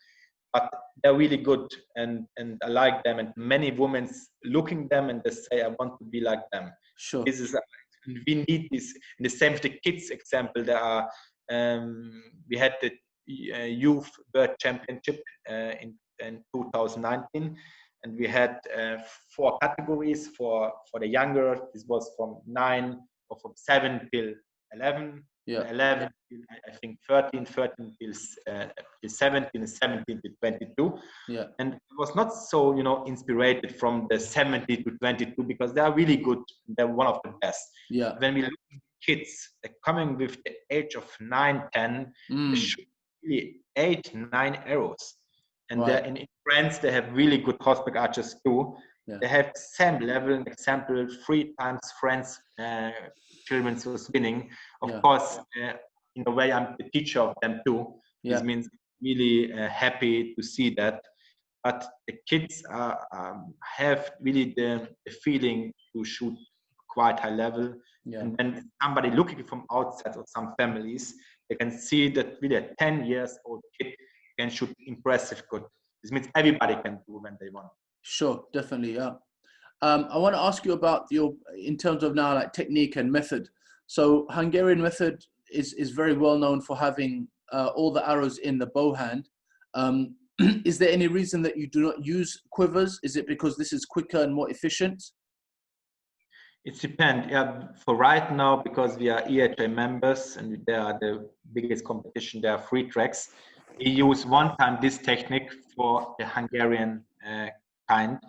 B: but they're really good, and I like them. And many women looking them and they say, I want to be like them.
A: Sure.
B: This is. We need this. In the same with the kids example, there are we had the youth world championship in 2019, and we had 4 categories for the younger. This was from 9 or from 7 till 11. 11 till, I think 13 till 17, and 17 to 22.
A: Yeah.
B: And it was not so, inspired from the 70 to 22, because they are really good. They're one of the best.
A: Yeah.
B: When we look at kids, they're coming with the age of 9, 10, they shoot really 8, 9 arrows. And in France, they have really good horseback archers too. Yeah. They have same level. An example, 3 times France children was winning. Of course, in a way, I'm the teacher of them too. Yeah. This means really happy to see that. But the kids have really the feeling to shoot quite high level. Yeah. And when somebody looking from outside, or some families, they can see that really a 10 years old kid can shoot impressive good. This means everybody can do when they want.
A: Sure, definitely, yeah. I want to ask you about in terms of now, like technique and method. So Hungarian method is very well known for having all the arrows in the bow hand. Is there any reason that you do not use quivers? Is it because this is quicker and more efficient?
B: It depends. Yeah, for right now, because we are EHA members and they are the biggest competition, there are 3 tracks. We use one time this technique for the Hungarian kind.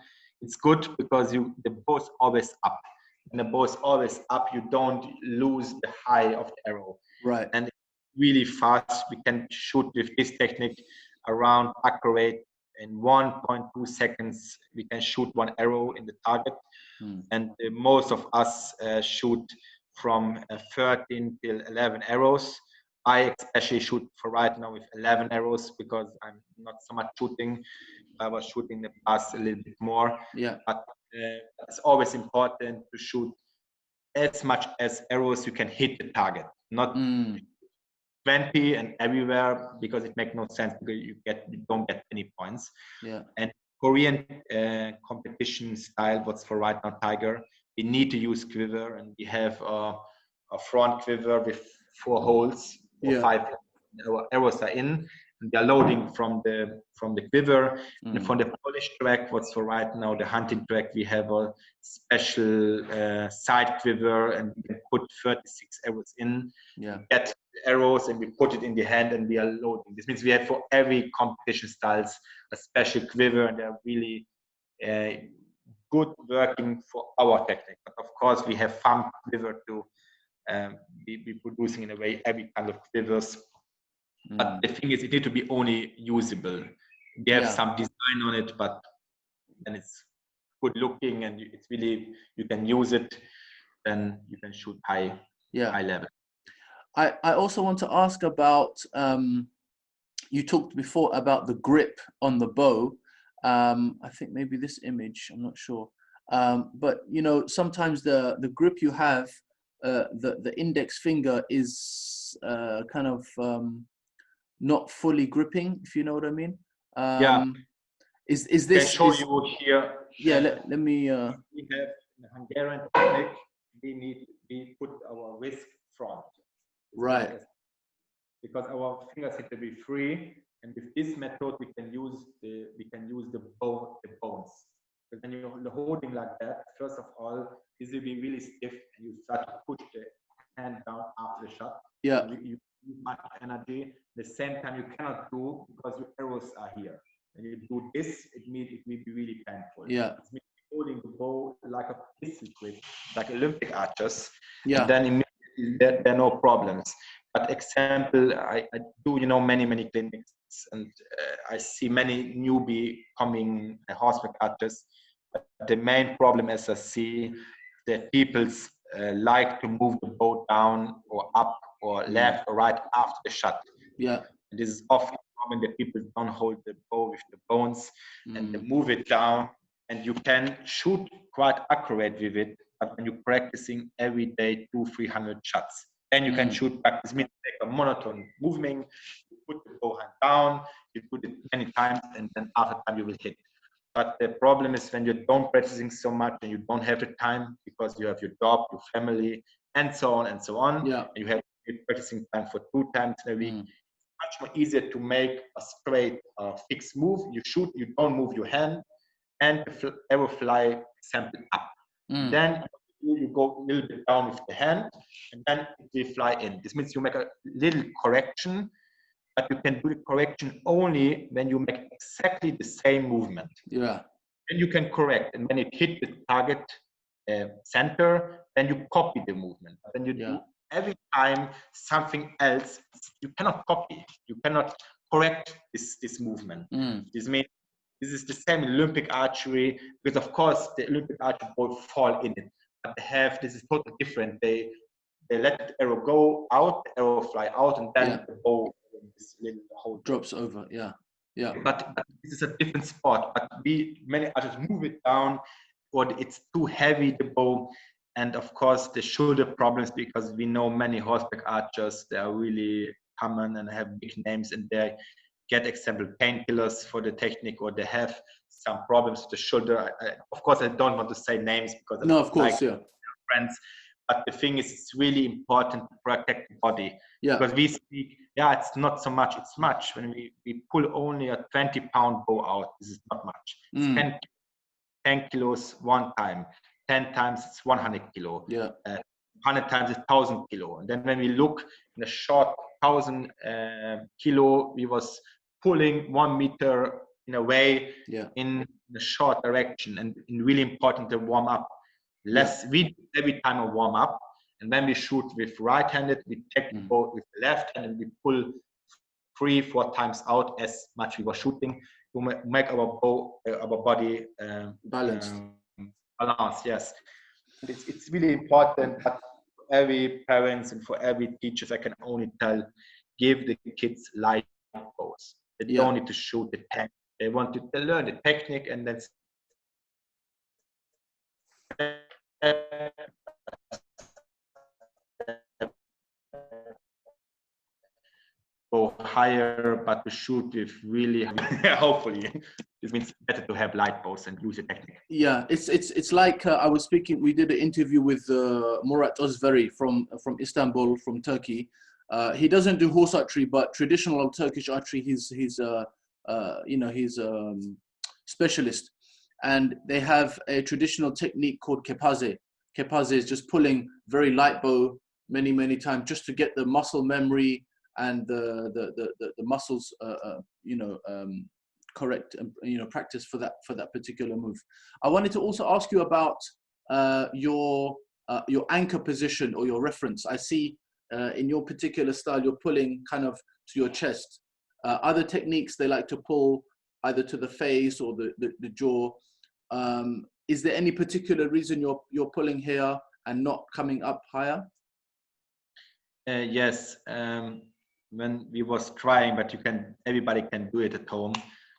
B: It's good because the bow is always up. When the bow is always up, you don't lose the high of the arrow.
A: Right.
B: And really fast, we can shoot with this technique around accurate in 1.2 seconds. We can shoot 1 arrow in the target. And most of us shoot from 13 till 11 arrows. I especially shoot for right now with 11 arrows because I'm not so much shooting. I was shooting in the past a little bit more.
A: Yeah.
B: But it's always important to shoot as much as arrows you can hit the target, not 20 and everywhere, because it makes no sense, because you don't get any points.
A: Yeah.
B: And Korean competition style, what's for right now tiger, we need to use quiver, and we have a front quiver with 4 holes or 5 arrows are in, and they are loading from the quiver. And from the polish track, what's for right now the hunting track, we have a special side quiver, and we can put 36 arrows in. Get arrows and we put it in the hand and we are loading. This means we have for every competition styles a special quiver, and they're really good working for our technique. But of course we have farm quiver to be producing in a way every kind of quivers. But the thing is, it needs to be only usable. We have some design on it, but then it's good looking and it's really, you can use it, then you can shoot high level.
A: I also want to ask about, you talked before about the grip on the bow. I think maybe this image, I'm not sure. But you know, sometimes the grip you have, the index finger is kind of not fully gripping, if you know what I mean. Is this?
B: I can show you here.
A: Yeah, let me.
B: We have in the Hungarian technique, we put our wrist front.
A: Right.
B: Because our fingers need to be free, and with this method we can use the bones. But when you're holding like that, first of all, this will be really stiff, and you start to push the hand down after the shot.
A: Yeah.
B: You use much energy. At the same time, you cannot do because your arrows are here. When you do this, it will be really painful.
A: Yeah.
B: It's holding the bow like a pistol grip, like Olympic archers.
A: Yeah.
B: And then immediately there are no problems. But example, I do, you know, many clinics, and I see many newbie coming horseback archers. But the main problem, as I see, that people like to move the bow down or up or left or right after the shot.
A: Yeah.
B: And this is often common that people don't hold the bow with the bones and they move it down, and you can shoot quite accurate with it. But when you're practicing every day 200-300 shots, then you can shoot back. This means like a monotone movement. You put the bow hand down, you put it many times, and then after time you will hit. But the problem is when you don't practicing so much and you don't have the time because you have your job, your family, and so on and so on.
A: Yeah.
B: And you have practicing time for 2 times in a week. It's much more easier to make a straight, fixed move. You shoot, you don't move your hand, and the arrow fly sample up. Then you go a little bit down with the hand, and then it will fly in. This means you make a little correction, but you can do the correction only when you make exactly the same movement.
A: Yeah.
B: Then you can correct, and when it hit the target center, then you copy the movement. When you do every time something else, you cannot copy. You cannot correct this movement. This means this is the same in Olympic archery, because of course the Olympic archer both fall in it, but they have, this is totally different. They let the arrow go out, the arrow fly out, and then the bow this little hole
A: drops over. Yeah. Yeah.
B: But this is a different sport. But many archers move it down, or it's too heavy, the bow. And of course the shoulder problems, because we know many horseback archers, they are really common and have big names, and they get example painkillers for the technique, or they have some problems with the shoulder. Of course I don't want to say names because
A: no, of course,
B: friends. But the thing is, it's really important to protect the body.
A: Yeah.
B: Because we speak, it's not so much, it's much. When we pull only a 20-pound bow out, this is not much. It's 10 kilos one time. 10 times it's 100 kilo. 100 times it's 1,000 kilo. And then when we look in a short 1,000 kilo, we was pulling 1 meter in a way in the short direction, and really important to warm up. We do every time a warm up, and when we shoot with right-handed, we take the bow with the left hand and we pull 3-4 times out as much we were shooting to make our bow, our body
A: balanced.
B: Yes, and it's really important. But for every parents and for every teachers, I can only tell: give the kids light bows. They don't need to shoot the tank. They want to learn the technique, and then go higher, but we shoot with really, hopefully, this means better to have light bows and use a technique.
A: Yeah, it's like I was speaking. We did an interview with Murat Özveri from Istanbul, from Turkey. He doesn't do horse archery, but traditional Turkish archery. He's specialist, and they have a traditional technique called kepaze. Kepaze is just pulling very light bow many times just to get the muscle memory and the muscles correct and practice for that particular move. I wanted to also ask you about your anchor position or your reference. I see in your particular style you're pulling kind of to your chest. Other techniques they like to pull either to the face or the jaw. Is there any particular reason you're pulling here and not coming up higher?
B: Yes, when we was trying, but everybody can do it at home.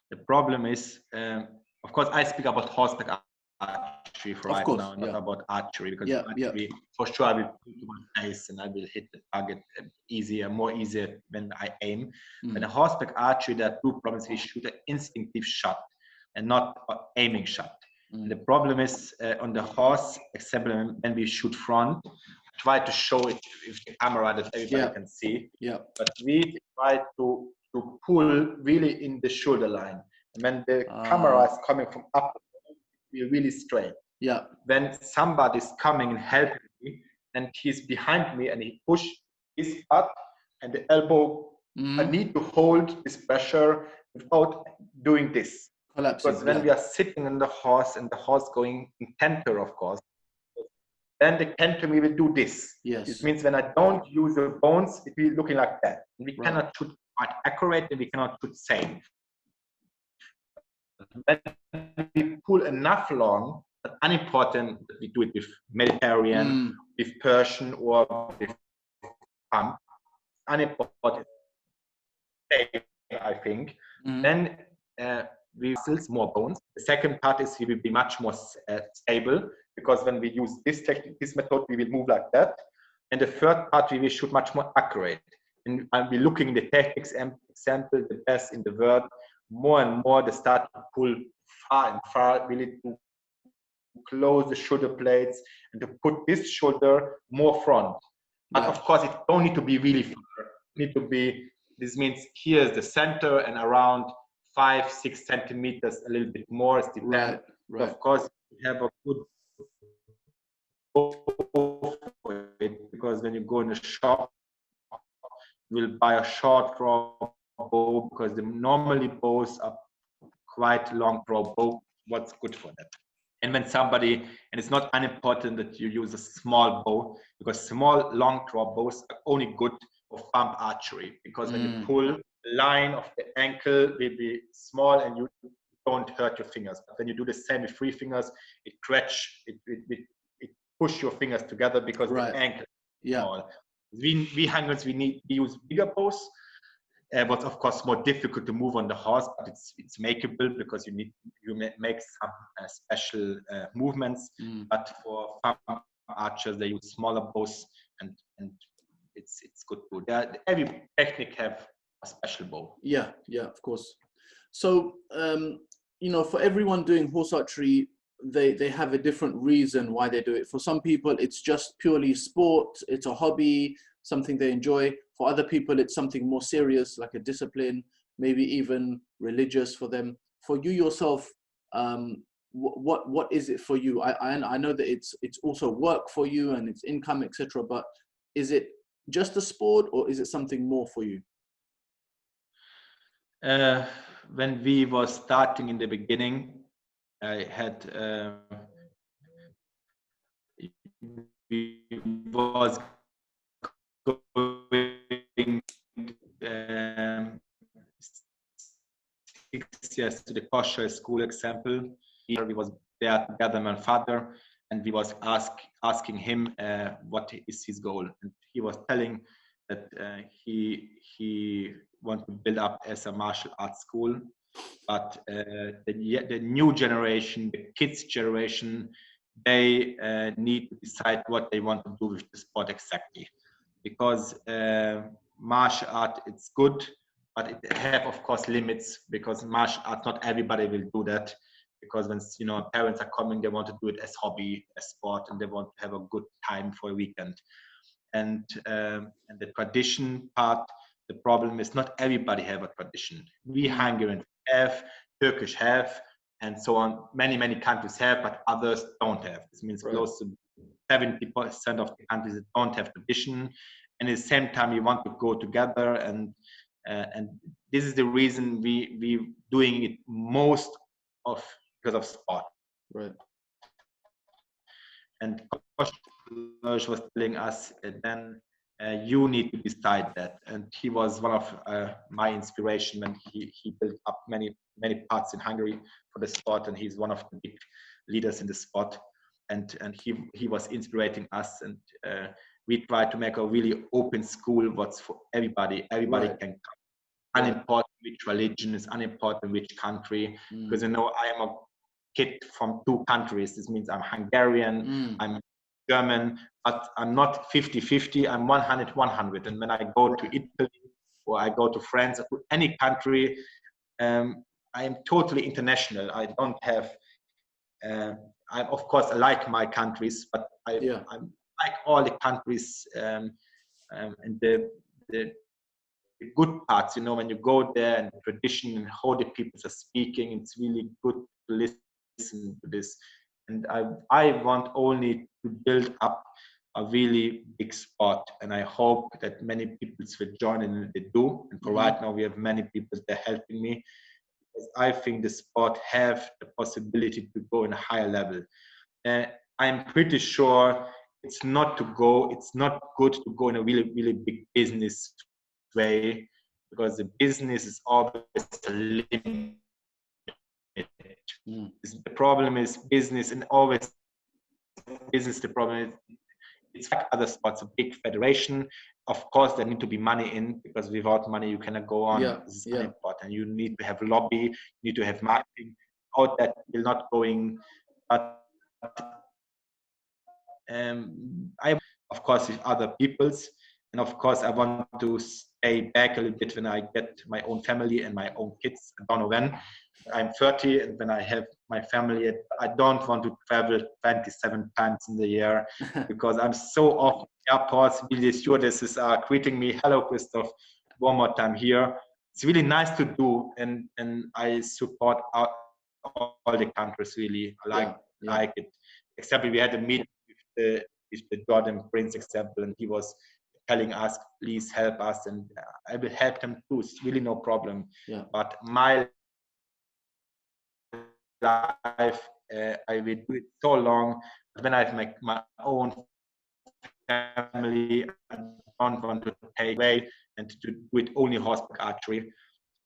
B: The problem is, of course, I speak about horseback archery right now, not about archery, because archery, for sure, I will put to my face and I will hit the target more easier when I aim. But in horseback archery, there are two problems. We shoot an instinctive shot and not an aiming shot. The problem is on the horse, example, when we shoot front, try to show it with the camera that everybody can see. But we try to pull really in the shoulder line. And when the camera is coming from up, we're really straight. When somebody's coming and helping me, and he's behind me and he push his butt and the elbow, I need to hold this pressure without doing this. Because when we are sitting on the horse and the horse going in canter, of course, then the canter we will do this. It means when I don't use the bones, it will be looking like that. And we cannot shoot quite accurate and we cannot shoot same. When we pull enough long, but unimportant that we do it with Mediterranean, with Persian or with pump, unimportant, I think. Then we still more bones. The second part is we will be much more stable, because when we use this technique, this method, we will move like that. And the third part, we will shoot much more accurate. And I'll be looking in the techniques example, the best in the world, more and more they start to pull far and far, really to close the shoulder blades and to put this shoulder more front. But of course, it don't need to be really far. It need to be, this means here's the center and around 5-6 centimeters, a little bit more, it depends. So of course, you have a good bow for it, because when you go in the shop, you will buy a short draw bow, because the normally bows are quite long draw bow. What's good for that? And when somebody, and it's not unimportant that you use a small bow, because small long draw bows are only good for thumb archery, because when you pull, the line of the ankle will be small and you don't hurt your fingers. But when you do the same with 3 fingers, it push your fingers together, because the ankle is small. We Hungarians, we use bigger bows. But of course more difficult to move on the horse, but it's makeable, because you make some special movements. But for farm archers, they use smaller bows, and it's good too. Every technique have a special bow. Yeah,
A: of course. So for everyone doing horse archery, they have a different reason why they do it. For some people, it's just purely sport, it's a hobby, something they enjoy. For other people, it's something more serious, like a discipline, maybe even religious for them. For you yourself, what is it for you? I know that it's also work for you and it's income, etc. But is it just a sport, or is it something more for you?
B: When we was starting in the beginning, I had we was going 6 years to the kosher school example. Here we was there together, my father, and we was asking him what is his goal, and he was telling that he want to build up as a martial arts school. But the new generation, the kids generation, they need to decide what they want to do with the sport exactly. Because martial art, it's good, but it have of course limits, because martial art, not everybody will do that, because when parents are coming, they want to do it as hobby, as sport, and they want to have a good time for a weekend. And the tradition part, the problem is not everybody have a tradition. We Hungarians have, Turkish have, and so on. Many countries have, but others don't have. This means close to 70% of the countries that don't have tradition, and at the same time we want to go together, and this is the reason we doing it most of because of sport.
A: Right.
B: And Coach was telling us then you need to decide that, and he was one of my inspiration when he built up many parts in Hungary for the sport, and he's one of the big leaders in the sport, and he was inspiring us, and we try to make a really open school what's for everybody can come, unimportant which religion is, unimportant which country, because I am a kid from 2 countries. This means I'm Hungarian, I'm German, but I'm not 50-50, I'm 100-100. And when I go to Italy or I go to France or to any country, I am totally international. I don't have, of course, I like my countries, but I like all the countries, and the good parts, when you go there, and the tradition and how the people are speaking, it's really good to listen to this. And I want only to build up a really big sport, and I hope that many people will join, and they do. And for right now, we have many people that are helping me, because I think the sport have the possibility to go in a higher level. I'm pretty sure it's not good to go in a really big business way, because the business is always a limit. The problem is business, and always business, the problem is it's like other sports, a big federation. Of course, there need to be money in, because without money you cannot go on. This is important. You need to have lobby, you need to have marketing. All that will not going. But I, of course, with other people's, and of course I want to stay back a little bit when I get my own family and my own kids. I don't know when. I'm 30, and when I have my family, I don't want to travel 27 times in the year, because I'm so often in airports. Really, stewardesses are greeting me, "Hello, Christoph, one more time here." It's really nice to do, and I support all the countries. Really, I like it. Except we had a meeting with the Jordan Prince example, and he was telling us, "Please help us," and I will help them too. It's really no problem. But my life, I will do it so long. When I have my own family, I don't want to take away and to do it only horseback archery.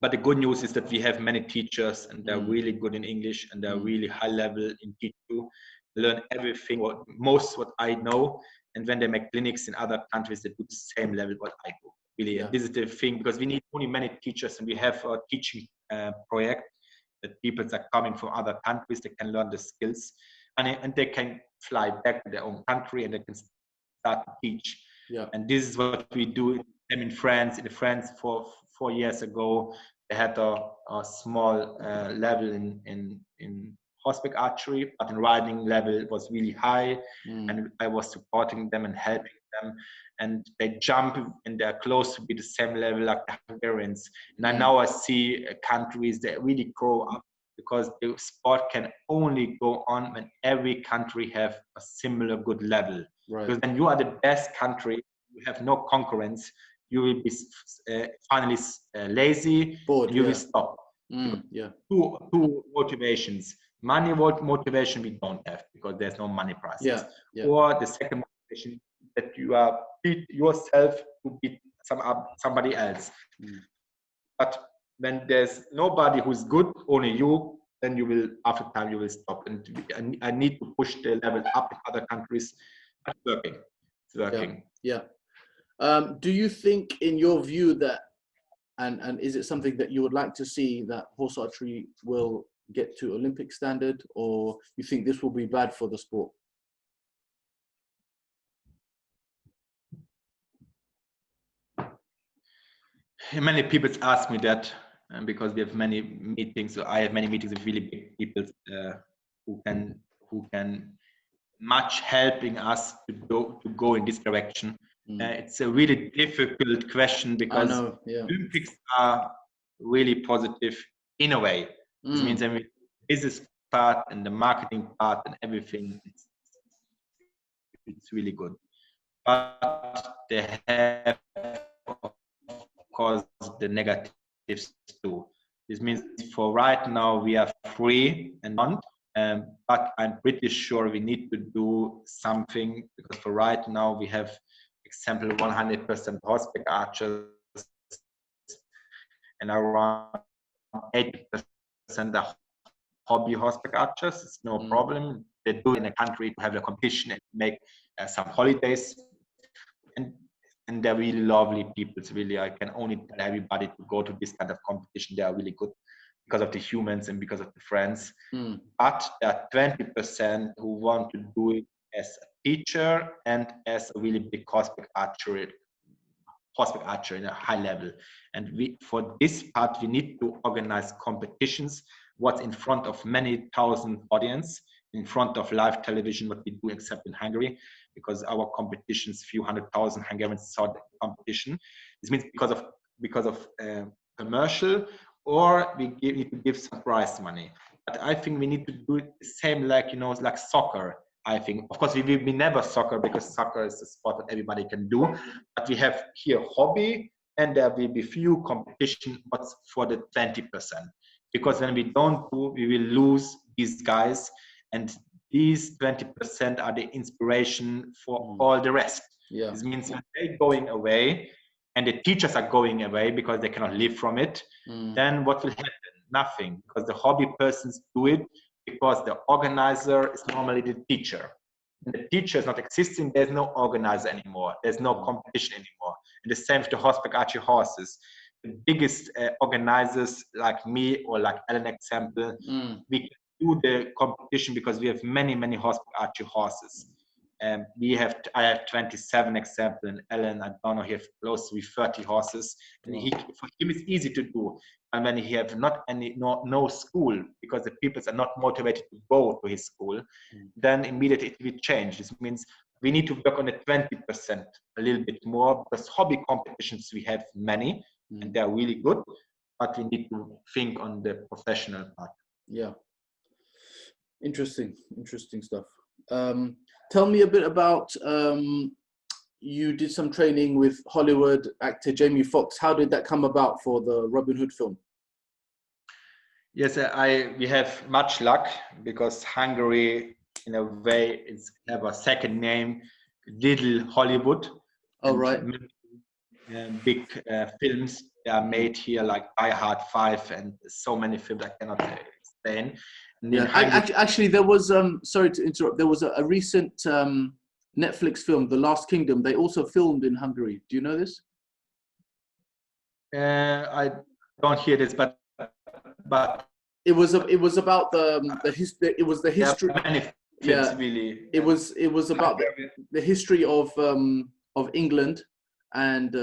B: But the good news is that we have many teachers, and they're really good in English, and they're really high level in teaching. Learn everything, what I know. And when they make clinics in other countries, they do the same level what I do. Really, and this is the thing, because we need only many teachers, and we have a teaching project that people are coming from other countries, they can learn the skills, and they can fly back to their own country, and they can start to teach. And this is what we do in France. In France, 4 years ago, they had a small level in horseback archery, but in riding level it was really high, and I was supporting them and helping them, and they jump, and they're close to be the same level like the Hungarians. And now I see countries that really grow up, because the sport can only go on when every country have a similar good level. Because when you are the best country, you have no concurrence, you will be finally lazy, bored, you will stop. Two motivations. Money motivation we don't have, because there's no money prices. Or the second motivation, that you are beat yourself to beat somebody else. But when there's nobody who's good, only you, then you will, after time, you will stop. And I need to push the level up in other countries. It's working. It's working.
A: Do you think, in your view, that, and is it something that you would like to see, that horse archery will get to Olympic standard, or you think this will be bad for the sport?
B: Many people ask me that because we have many meetings. So I have many meetings with really big people who can much helping us to go in this direction. It's a really difficult question
A: I
B: because
A: know, yeah.
B: Olympics are really positive in a way. This means the business part and the marketing part and everything, it's really good. But they have, of course, the negatives too. This means for right now we are free and not, but I'm pretty sure we need to do something because for right now we have, example, 100% horseback archers and around 80% are hobby horseback archers. It's no problem. They do it in a country to have a competition and make some holidays. And they're really lovely people. It's really, I can only tell everybody to go to this kind of competition. They are really good because of the humans and because of the friends. But there are 20% who want to do it as a teacher and as a really big horseback archer in a high level. And for this part, we need to organize competitions, what's in front of many thousand audience, in front of live television, what we do except in Hungary, because our competitions, few 100,000 Hungarians saw the competition. This means because of commercial, or we need to give some prize money. But I think we need to do it the same, like, you know, like soccer. I think, of course, we will be never soccer because soccer is a sport that everybody can do. But we have here hobby, and there will be few competition, but for the 20%. Because when we don't do, we will lose these guys, and these 20% are the inspiration for all the rest. Yeah. This means when they're going away, and the teachers are going away because they cannot live from it, then what will happen? Nothing, because the hobby persons do it because the organizer is normally the teacher. And the teacher is not existing, there's no organizer anymore, there's no competition anymore. And the same with the horseback archery horses. The biggest organizers like me or like Ellen example, we can do the competition because we have many horseback archery horses. I have 27 example, and Ellen, I don't know, he have close to 30 horses, and for him it's easy to do. And when he have no school, because the people are not motivated to go to his school, then immediately it will change. This means we need to work on the 20% a little bit more, because hobby competitions we have many, and they are really good, but we need to think on the professional part.
A: Yeah. Interesting stuff. Tell me a bit about, you did some training with Hollywood actor Jamie Foxx. How did that come about for the Robin Hood film?
B: Yes, we have much luck because Hungary, in a way, have a second name, Little Hollywood.
A: Oh, right.
B: Big films are made here, like Die Hard 5, and so many films I cannot explain.
A: Yeah, actually, there was, sorry to interrupt, there was a recent Netflix film, The Last Kingdom. They also filmed in Hungary. Do you know this?
B: I don't hear this, but
A: it was about the history. It was the history.
B: Yeah, really.
A: It was about the history of England and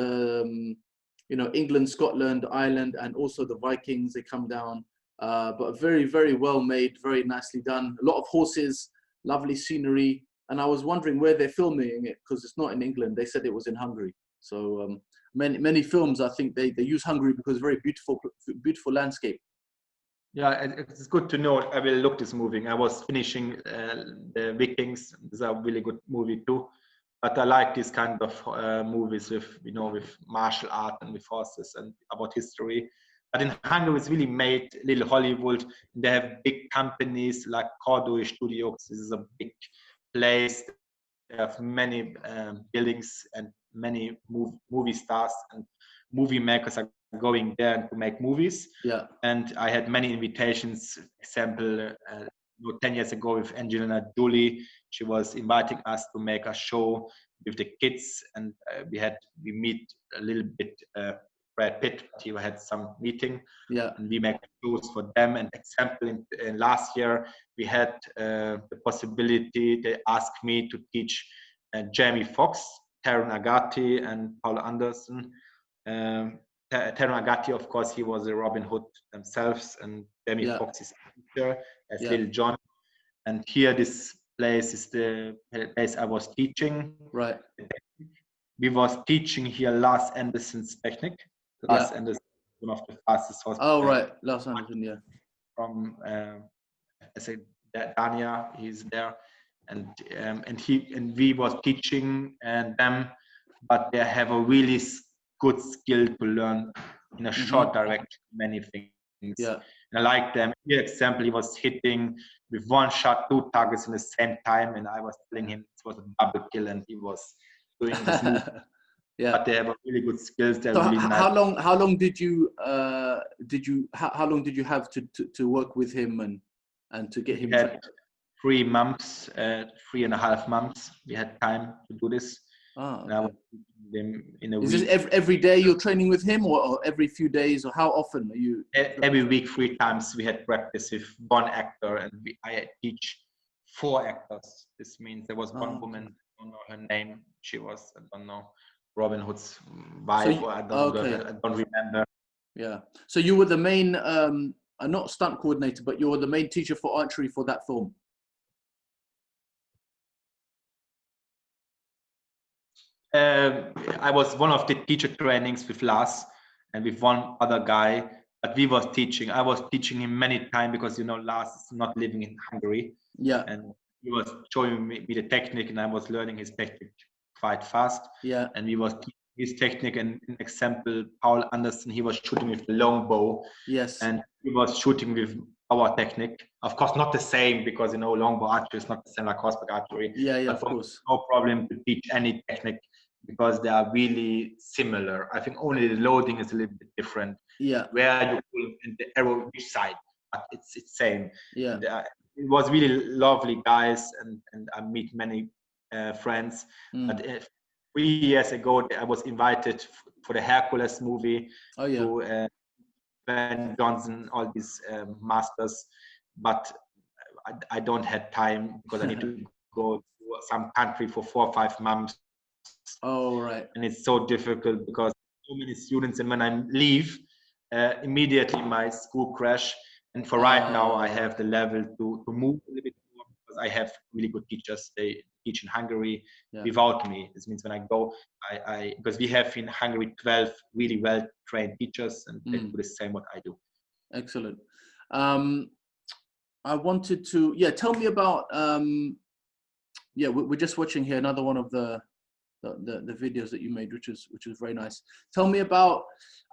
A: you know, England, Scotland, Ireland, and also the Vikings. They come down. But very well made, very nicely done. A lot of horses, lovely scenery. And I was wondering where they're filming it, because it's not in England. They said it was in Hungary. So many films, I think they use Hungary because very beautiful landscape.
B: Yeah, it's good to know. I will look this movie. I was finishing the Vikings. It's a really good movie too. But I like this kind of movies with, you know, with martial art and with horses and about history. But in Hungary, it's really made Little Hollywood. They have big companies like Cordoi Studios. This is a big place. They have many buildings, and many movie stars and movie makers are going there to make movies. Yeah. And I had many invitations. Example, 10 years ago with Angelina Jolie, she was inviting us to make a show with the kids, and we meet a little bit. Brad Pitt, he had some meeting, yeah, and we make shows for them. And example, in last year we had the possibility. They asked me to teach Jamie Foxx, Taron Agati, and Paul Anderson. Terran Agati, of course, he was a Robin Hood themselves, and Demi Fox's teacher as Little John. And here, this place is the place I was teaching.
A: Right.
B: We was teaching here Lars Anderson's technique. Lars Anderson, one of the fastest horseback.
A: Oh, right, Lars Anderson, yeah.
B: From I say Dania, he's there, and we was teaching them, but they have a really good skill to learn in a short direction many things.
A: Yeah.
B: And I like them. Here, example, he was hitting with one shot 2 targets in the same time, and I was telling him it was a double kill, and he was doing this move.
A: Yeah.
B: But they have a really good skills. They're
A: So
B: really nice.
A: How long did you have to work with him and to get him trained?
B: 3 months, 3.5 months. We had time to do this.
A: Oh,
B: okay. In a
A: Is
B: week.
A: this every day you're training with him, or every few days, or how often are you?
B: Every week, 3 times we had practice with one actor, and I teach 4 actors. This means there was one woman, I don't know her name. She was, I don't know, Robin Hood's wife, or I don't remember.
A: Yeah. So you were the main, not stunt coordinator, but you were the main teacher for archery for that film.
B: I was one of the teacher trainings with Lars and with one other guy, but we was teaching. I was teaching him many times because, you know, Lars is not living in Hungary.
A: Yeah.
B: And he was showing me the technique, and I was learning his technique quite fast.
A: Yeah.
B: And we was teaching his technique. And an example, Paul Anderson, he was shooting with the long bow.
A: Yes.
B: And he was shooting with our technique. Of course, not the same, because, you know, longbow archery is not the same like horseback archery.
A: Yeah,
B: but
A: of course.
B: No problem to teach any technique, because they are really similar. I think only the loading is a little bit different.
A: Yeah.
B: Where you pull and the arrow which side, but it's same.
A: Yeah.
B: And, it was really lovely guys, and I meet many friends. But 3 years ago, I was invited for the Hercules movie to Ben Johnson, all these masters, but I don't have time because I need to go to some country for 4 or 5 months.
A: Oh, right.
B: And it's so difficult because so many students, and when I leave, immediately my school crash. And for right now, I have the level to move a little bit more, because I have really good teachers. They teach in Hungary without me. This means when I go, because we have in Hungary 12 really well-trained teachers, and they do the same what I do.
A: Excellent. I wanted to, tell me about, we're just watching here another one of the videos that you made, which is very nice. Tell me about,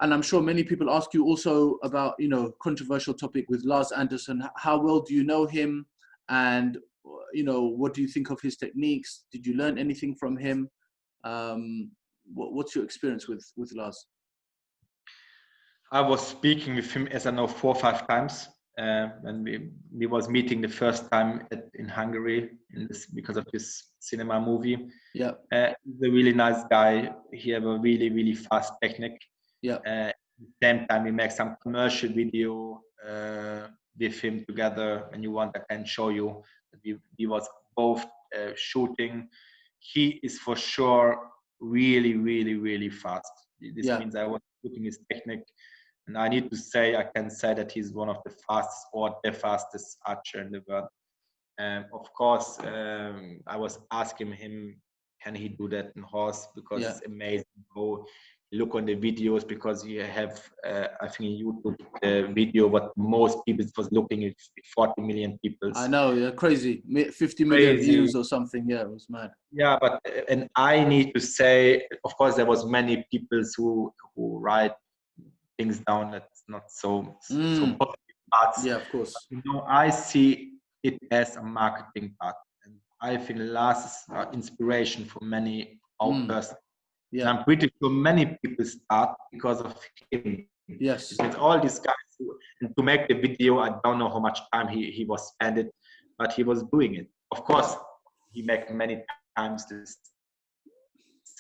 A: and I'm sure many people ask you also about, you know, controversial topic with Lars Anderson. How well do you know him, and you know, what do you think of his techniques? Did you learn anything from him? What's your experience with Lars?
B: I was speaking with him, as I know, 4 or 5 times. When we was meeting the first time in Hungary because of this cinema movie. Yeah, he's a really nice guy. He have a really fast technique. Yeah. At the same time, we make some commercial video with him together. When you want, I can show you. We was both shooting. He is for sure really fast. This means I was shooting his technique. And I need to say, I can say that he's one of the fastest, or the fastest archer in the world. Of course, I was asking him, can he do that in horse? Because it's amazing how you look on the videos, because you have, I think in YouTube, the video what most people was looking at 40 million people.
A: I know, crazy. 50 million views or something. Yeah, it was mad.
B: Yeah, but, and I need to say, of course, there was many people who write things down that's not so positive parts.
A: Yeah, of course.
B: You know, I see it as a marketing part, and I think Lars is inspiration for many persons. Yeah. And I'm pretty sure many people start because of him.
A: Yes.
B: With all these guys and to make the video, I don't know how much time he was spent it, but he was doing it. Of course, he make many times the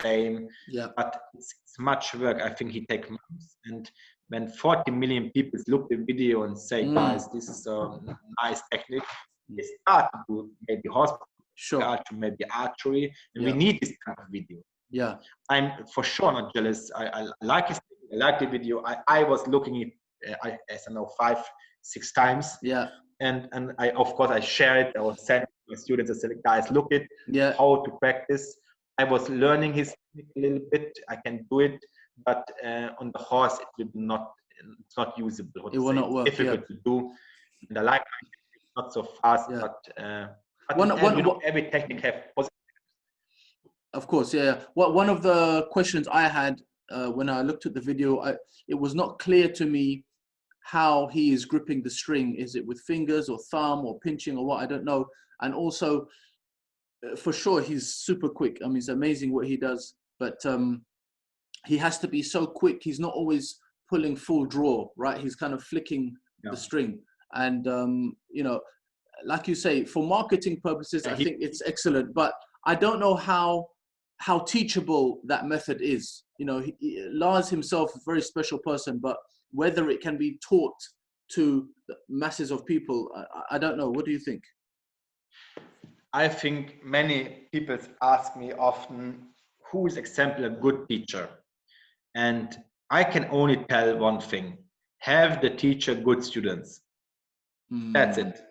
B: same. Yeah. But it's much work. I think he take months. And when 40 million people look at the video and say, guys, this is a nice technique, they start to do maybe horseback, maybe archery, and we need this kind of video. Yeah, I'm for sure not jealous. I like his technique. I liked the video. I was looking at I don't know 5-6 times.
A: Yeah.
B: And I, of course, I share it. I was sending my students. I said, guys, look at how to practice. I was learning his technique a little bit. I can do it, but on the horse, it will not. It's not usable.
A: It will not work.
B: It's difficult to do. And I like it, not so fast, but every technique has positive.
A: Of course, yeah. One of the questions I had when I looked at the video, it was not clear to me how he is gripping the string. Is it with fingers or thumb or pinching or what? I don't know. And also, for sure, he's super quick. I mean, it's amazing what he does, but he has to be so quick. He's not always pulling full draw, right? He's kind of flicking the string. And, you know, like you say, for marketing purposes, I think it's excellent, but I don't know how teachable that method is. You know, Lars himself is a very special person, but whether it can be taught to the masses of people, I don't know. What do you think?
B: I think many people ask me often, who is example a good teacher? And I can only tell one thing: have the teacher good students. That's it.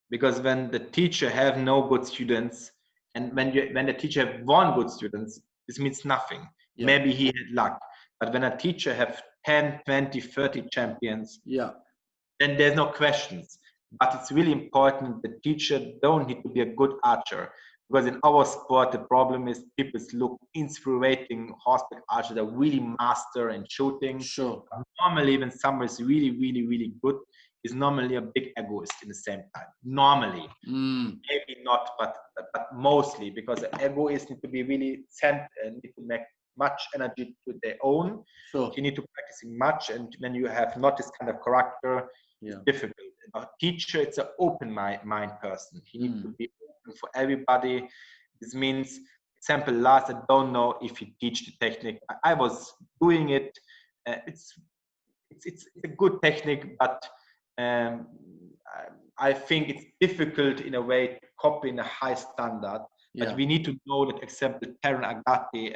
B: Because when the teacher have no good students, and when the teacher have one good students, this means nothing. Yeah. Maybe he had luck. But when a teacher have 10, 20, 30 champions, then there's no questions. But it's really important the teacher don't need to be a good archer. Because in our sport, the problem is people look inspirating horseback archers that really master and shooting.
A: Sure.
B: Normally, when someone is really, really, really good, is normally a big egoist in the same time. Normally, maybe not, but mostly, because the egoist need to be really sent and need to make much energy to their own.
A: Sure.
B: You need to practice much, and when you have not this kind of character, it's difficult. A teacher, it's an open mind person. He needs to be open for everybody. This means, example, last, I don't know if he teach the technique. I was doing it. It's a good technique, but I think it's difficult in a way to copy in a high standard. But we need to know that, example, Taron Agati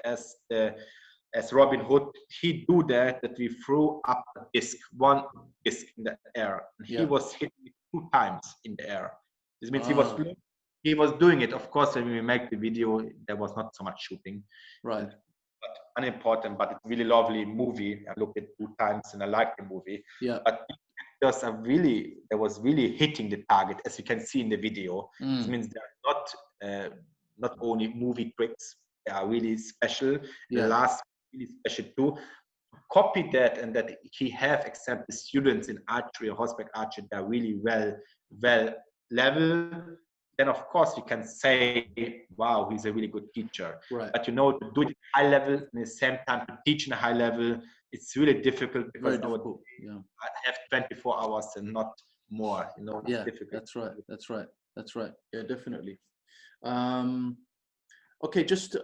B: as Robin Hood, he do that we threw up a disc, one disc in the air. And he was hit 2 times in the air. This means he was doing it. Of course, when we make the video, there was not so much shooting.
A: Right.
B: But unimportant, but it's really lovely movie. I looked at 2 times and I like the movie.
A: Yeah.
B: But there was really hitting the target, as you can see in the video. This means they're not only movie tricks, they are really special. The last really special too. Copy that, and that he have example students in archery or horseback archery that are really well level. Then of course you can say, wow, he's a really good teacher.
A: Right.
B: But you know, to do it at high level and at the same time to teach in a high level, it's really difficult because I have 24 hours and not more. You know,
A: yeah,
B: difficult.
A: That's right. Yeah, definitely. Okay, just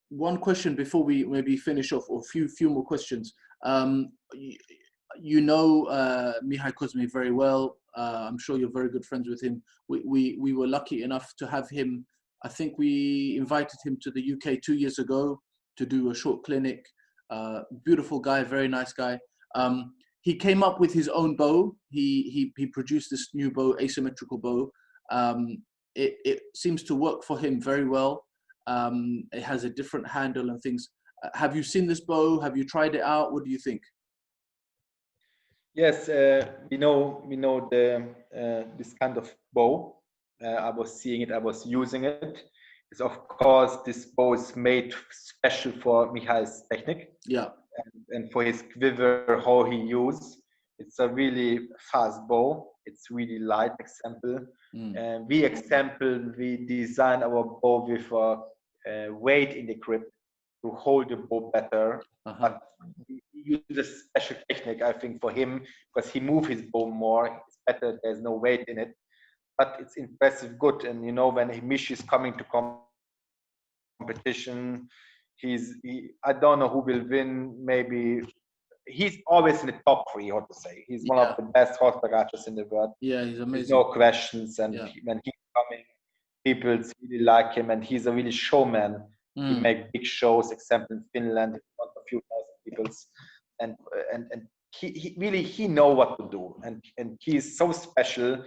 A: one question before we maybe finish off, or few more questions. You know Mihai Cosme very well. I'm sure you're very good friends with him. We were lucky enough to have him. I think we invited him to the UK 2 years ago to do a short clinic. Beautiful guy, very nice guy. He came up with his own bow. He produced this new bow, asymmetrical bow. It seems to work for him very well. It has a different handle and things. Have you seen this bow? Have you tried it out? What do you think?
B: Yes, we know this kind of bow. I was seeing it. I was using it. It's of course this bow is made special for Mihai's technique.
A: Yeah.
B: And for his quiver, how he used. It's a really fast bow. It's really light. Example. And we design our bow with a weight in the grip to hold the bow better. But we use a special technique, I think, for him, because he moves his bow more. It's better. There's no weight in it. But it's impressive, good. And you know, when Mish is coming to competition, I don't know who will win. Maybe he's always in the top 3, how to say. He's one of the best horseback archers in the world.
A: Yeah, he's amazing.
B: There's no questions. And when he's coming, people really like him. And he's a really showman. He makes big shows, example in Finland, in front of a few thousand peoples, and he really he know what to do, and he is so special.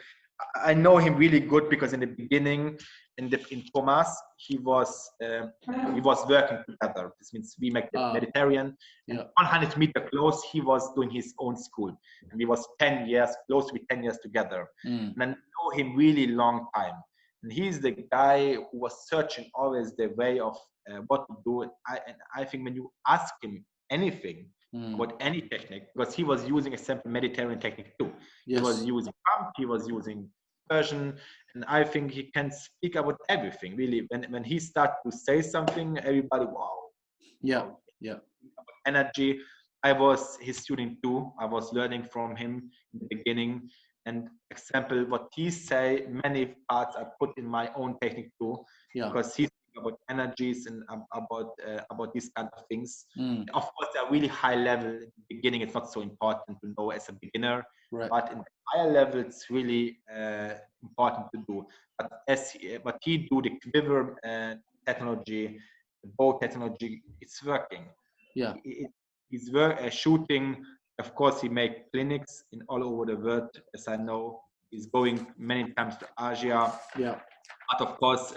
B: I know him really good because in the beginning, in Thomas, he was working together. This means we make the Mediterranean, and 100-meter close, he was doing his own school, and we was 10 years, close to be 10 years together. And I know him really long time. And he's the guy who was searching always the way of what to do. And I think when you ask him anything about any technique, because he was using a simple Mediterranean technique too. Yes. He was using pump, he was using version, and I think he can speak about everything really. When he started to say something, everybody, wow.
A: Yeah.
B: About energy. I was his student too. I was learning from him in the beginning. And example, what he say, many parts I put in my own technique too, because he's about energies and about these kind of things. Of course, they're really high level. In the beginning, it's not so important to know as a beginner, but in the higher level, it's really important to do. But he do the quiver technology, the bow technology, it's working.
A: Yeah,
B: he's shooting. Of course, he makes clinics in all over the world, as I know. He's going many times to Asia.
A: Yeah.
B: But of course,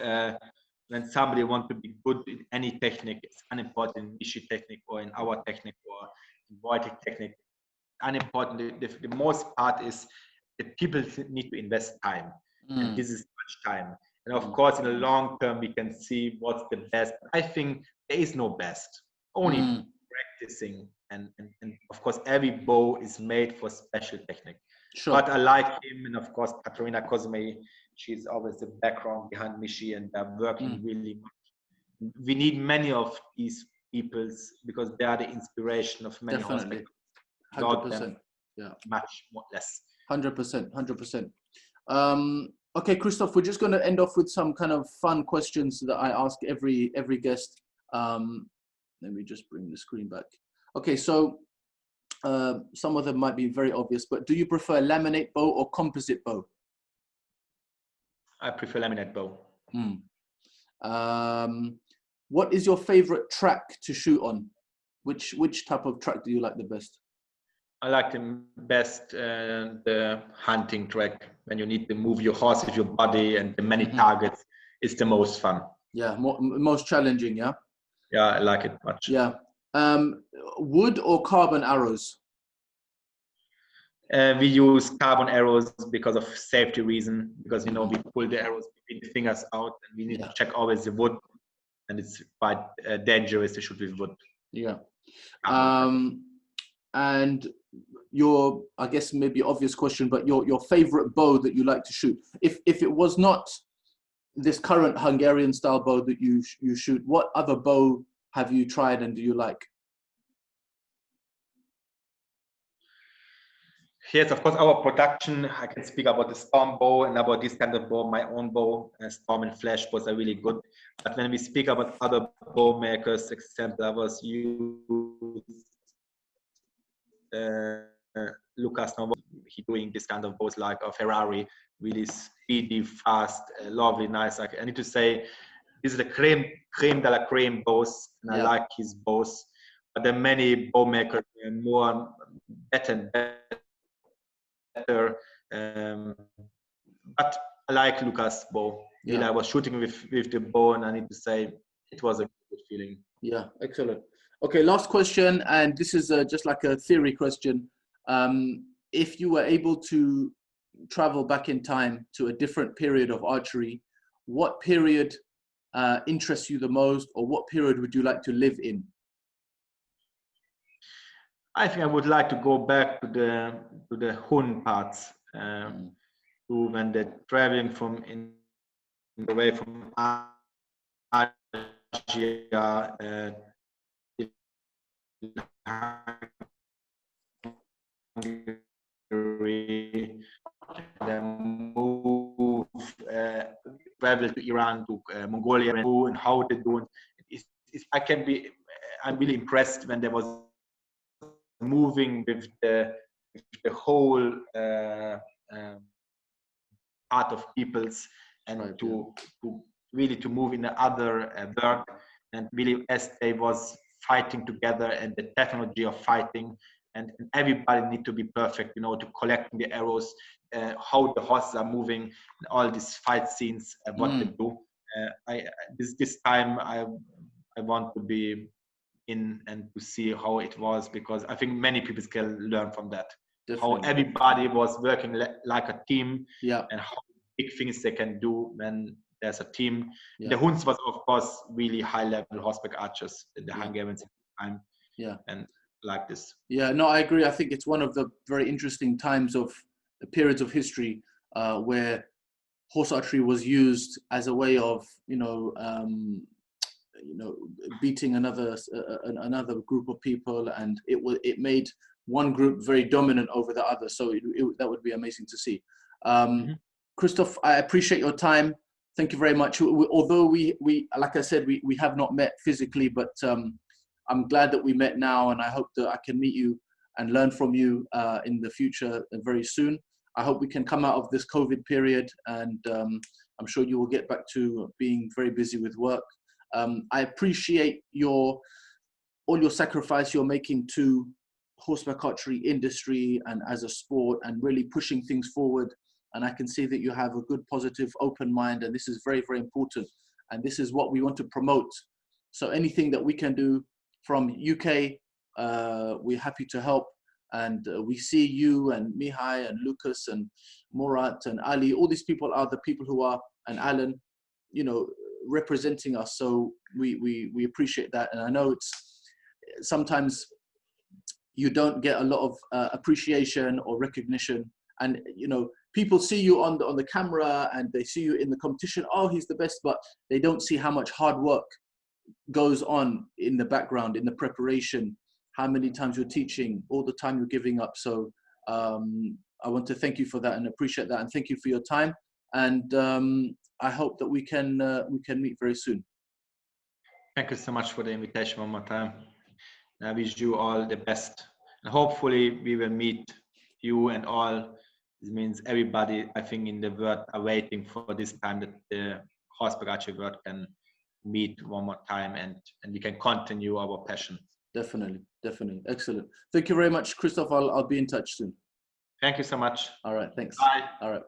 B: when somebody wants to be good in any technique, it's unimportant in Nishi technique or in our technique or in Voitic technique. Unimportant. The most part is that people need to invest time. And this is much time. And of course, in the long term, we can see what's the best. I think there is no best. Only practicing. And of course, every bow is made for special technique. Sure. But I like him, and of course, Katerina Kozmei, she's always the background behind Mishi, and they're working really much. We need many of these people because they are the inspiration of many horseback.
A: 100%.
B: Yeah. Much more less.
A: 100%. Okay, Christoph, we're just going to end off with some kind of fun questions that I ask every guest. Let me just bring the screen back. Okay, so some of them might be very obvious, but do you prefer laminate bow or composite bow?
B: I prefer laminate bow.
A: What is your favorite track to shoot on? Which type of track do you like the best?
B: I like the best the hunting track, when you need to move your horse with your body and the many targets. It's the most fun.
A: Yeah, most challenging, yeah?
B: Yeah, I like it much.
A: Yeah. Wood or carbon arrows?
B: We use carbon arrows because of safety reason, because, you know, we pull the arrows between the fingers out, and we need to check always the wood, and it's quite dangerous to shoot with wood.
A: Yeah. And your, I guess maybe obvious question, but your favorite bow that you like to shoot, if it was not this current Hungarian style bow that you shoot, what other bow have you tried and do you like?
B: Yes, of course, our production, I can speak about the Storm bow and about this kind of bow, my own bow, Storm and Flash bows are really good. But when we speak about other bow makers, example, I was used Lucas Novo, he doing this kind of bows like a Ferrari, really speedy, fast, lovely, nice. I need to say, this is the creme de la creme bows, and I like his bows. But there are many bow makers more better. But I like Lucas' bow. I was shooting with the bow, and I need to say it was a good feeling.
A: Yeah, excellent. Okay, last question, and this is just like a theory question. If you were able to travel back in time to a different period of archery, what period interests you the most, or what period would you like to live in?
B: I think I would like to go back to the Hun parts, to when they're traveling from away from Asia, Hungary, then move, travel to Iran, to Mongolia, and how they do it. I'm really impressed when there was moving with the whole part of peoples, and to really to move in the other work, and really as they was fighting together and the technology of fighting, and everybody need to be perfect, to collecting the arrows, how the horses are moving, and all these fight scenes, what they do. This time I want to be in and to see how it was, because I think many people can learn from that. Definitely. How everybody was working like a team, and how big things they can do when there's a team. The Hunds was, of course, really high-level horseback archers in the Hungarians time. And like this.
A: No, I agree. I think it's one of the very interesting times of the periods of history where horse archery was used as a way of, beating another group of people, and it made one group very dominant over the other. So that would be amazing to see. Christoph, I appreciate your time. Thank you very much. Although we like I said, we have not met physically, but I'm glad that we met now, and I hope that I can meet you and learn from you in the future very soon. I hope we can come out of this COVID period, and I'm sure you will get back to being very busy with work. I appreciate all your sacrifice you're making to horseback archery industry and as a sport, and really pushing things forward. And I can see that you have a good, positive, open mind, and this is very, very important. And this is what we want to promote. So anything that we can do from UK, we're happy to help. And we see you and Mihai and Lucas and Murat and Ali. All these people are the people who are, and Alan, representing us. So we appreciate that. And I know it's sometimes you don't get a lot of appreciation or recognition. And people see you on the camera and they see you in the competition. Oh, he's the best, but they don't see how much hard work goes on in the background, in the preparation, how many times you're teaching, all the time you're giving up. So I want to thank you for that and appreciate that, and thank you for your time. And I hope that we can meet very soon.
B: Thank you so much for the invitation one more time. I wish you all the best, and hopefully we will meet you and all. This means everybody, I think, in the world are waiting for this time that the horseback archery world can meet one more time, and we can continue our passion.
A: Definitely. Excellent. Thank you very much, Christoph. I'll be in touch soon.
B: Thank you so much.
A: All right. Thanks.
B: Bye.
A: All right.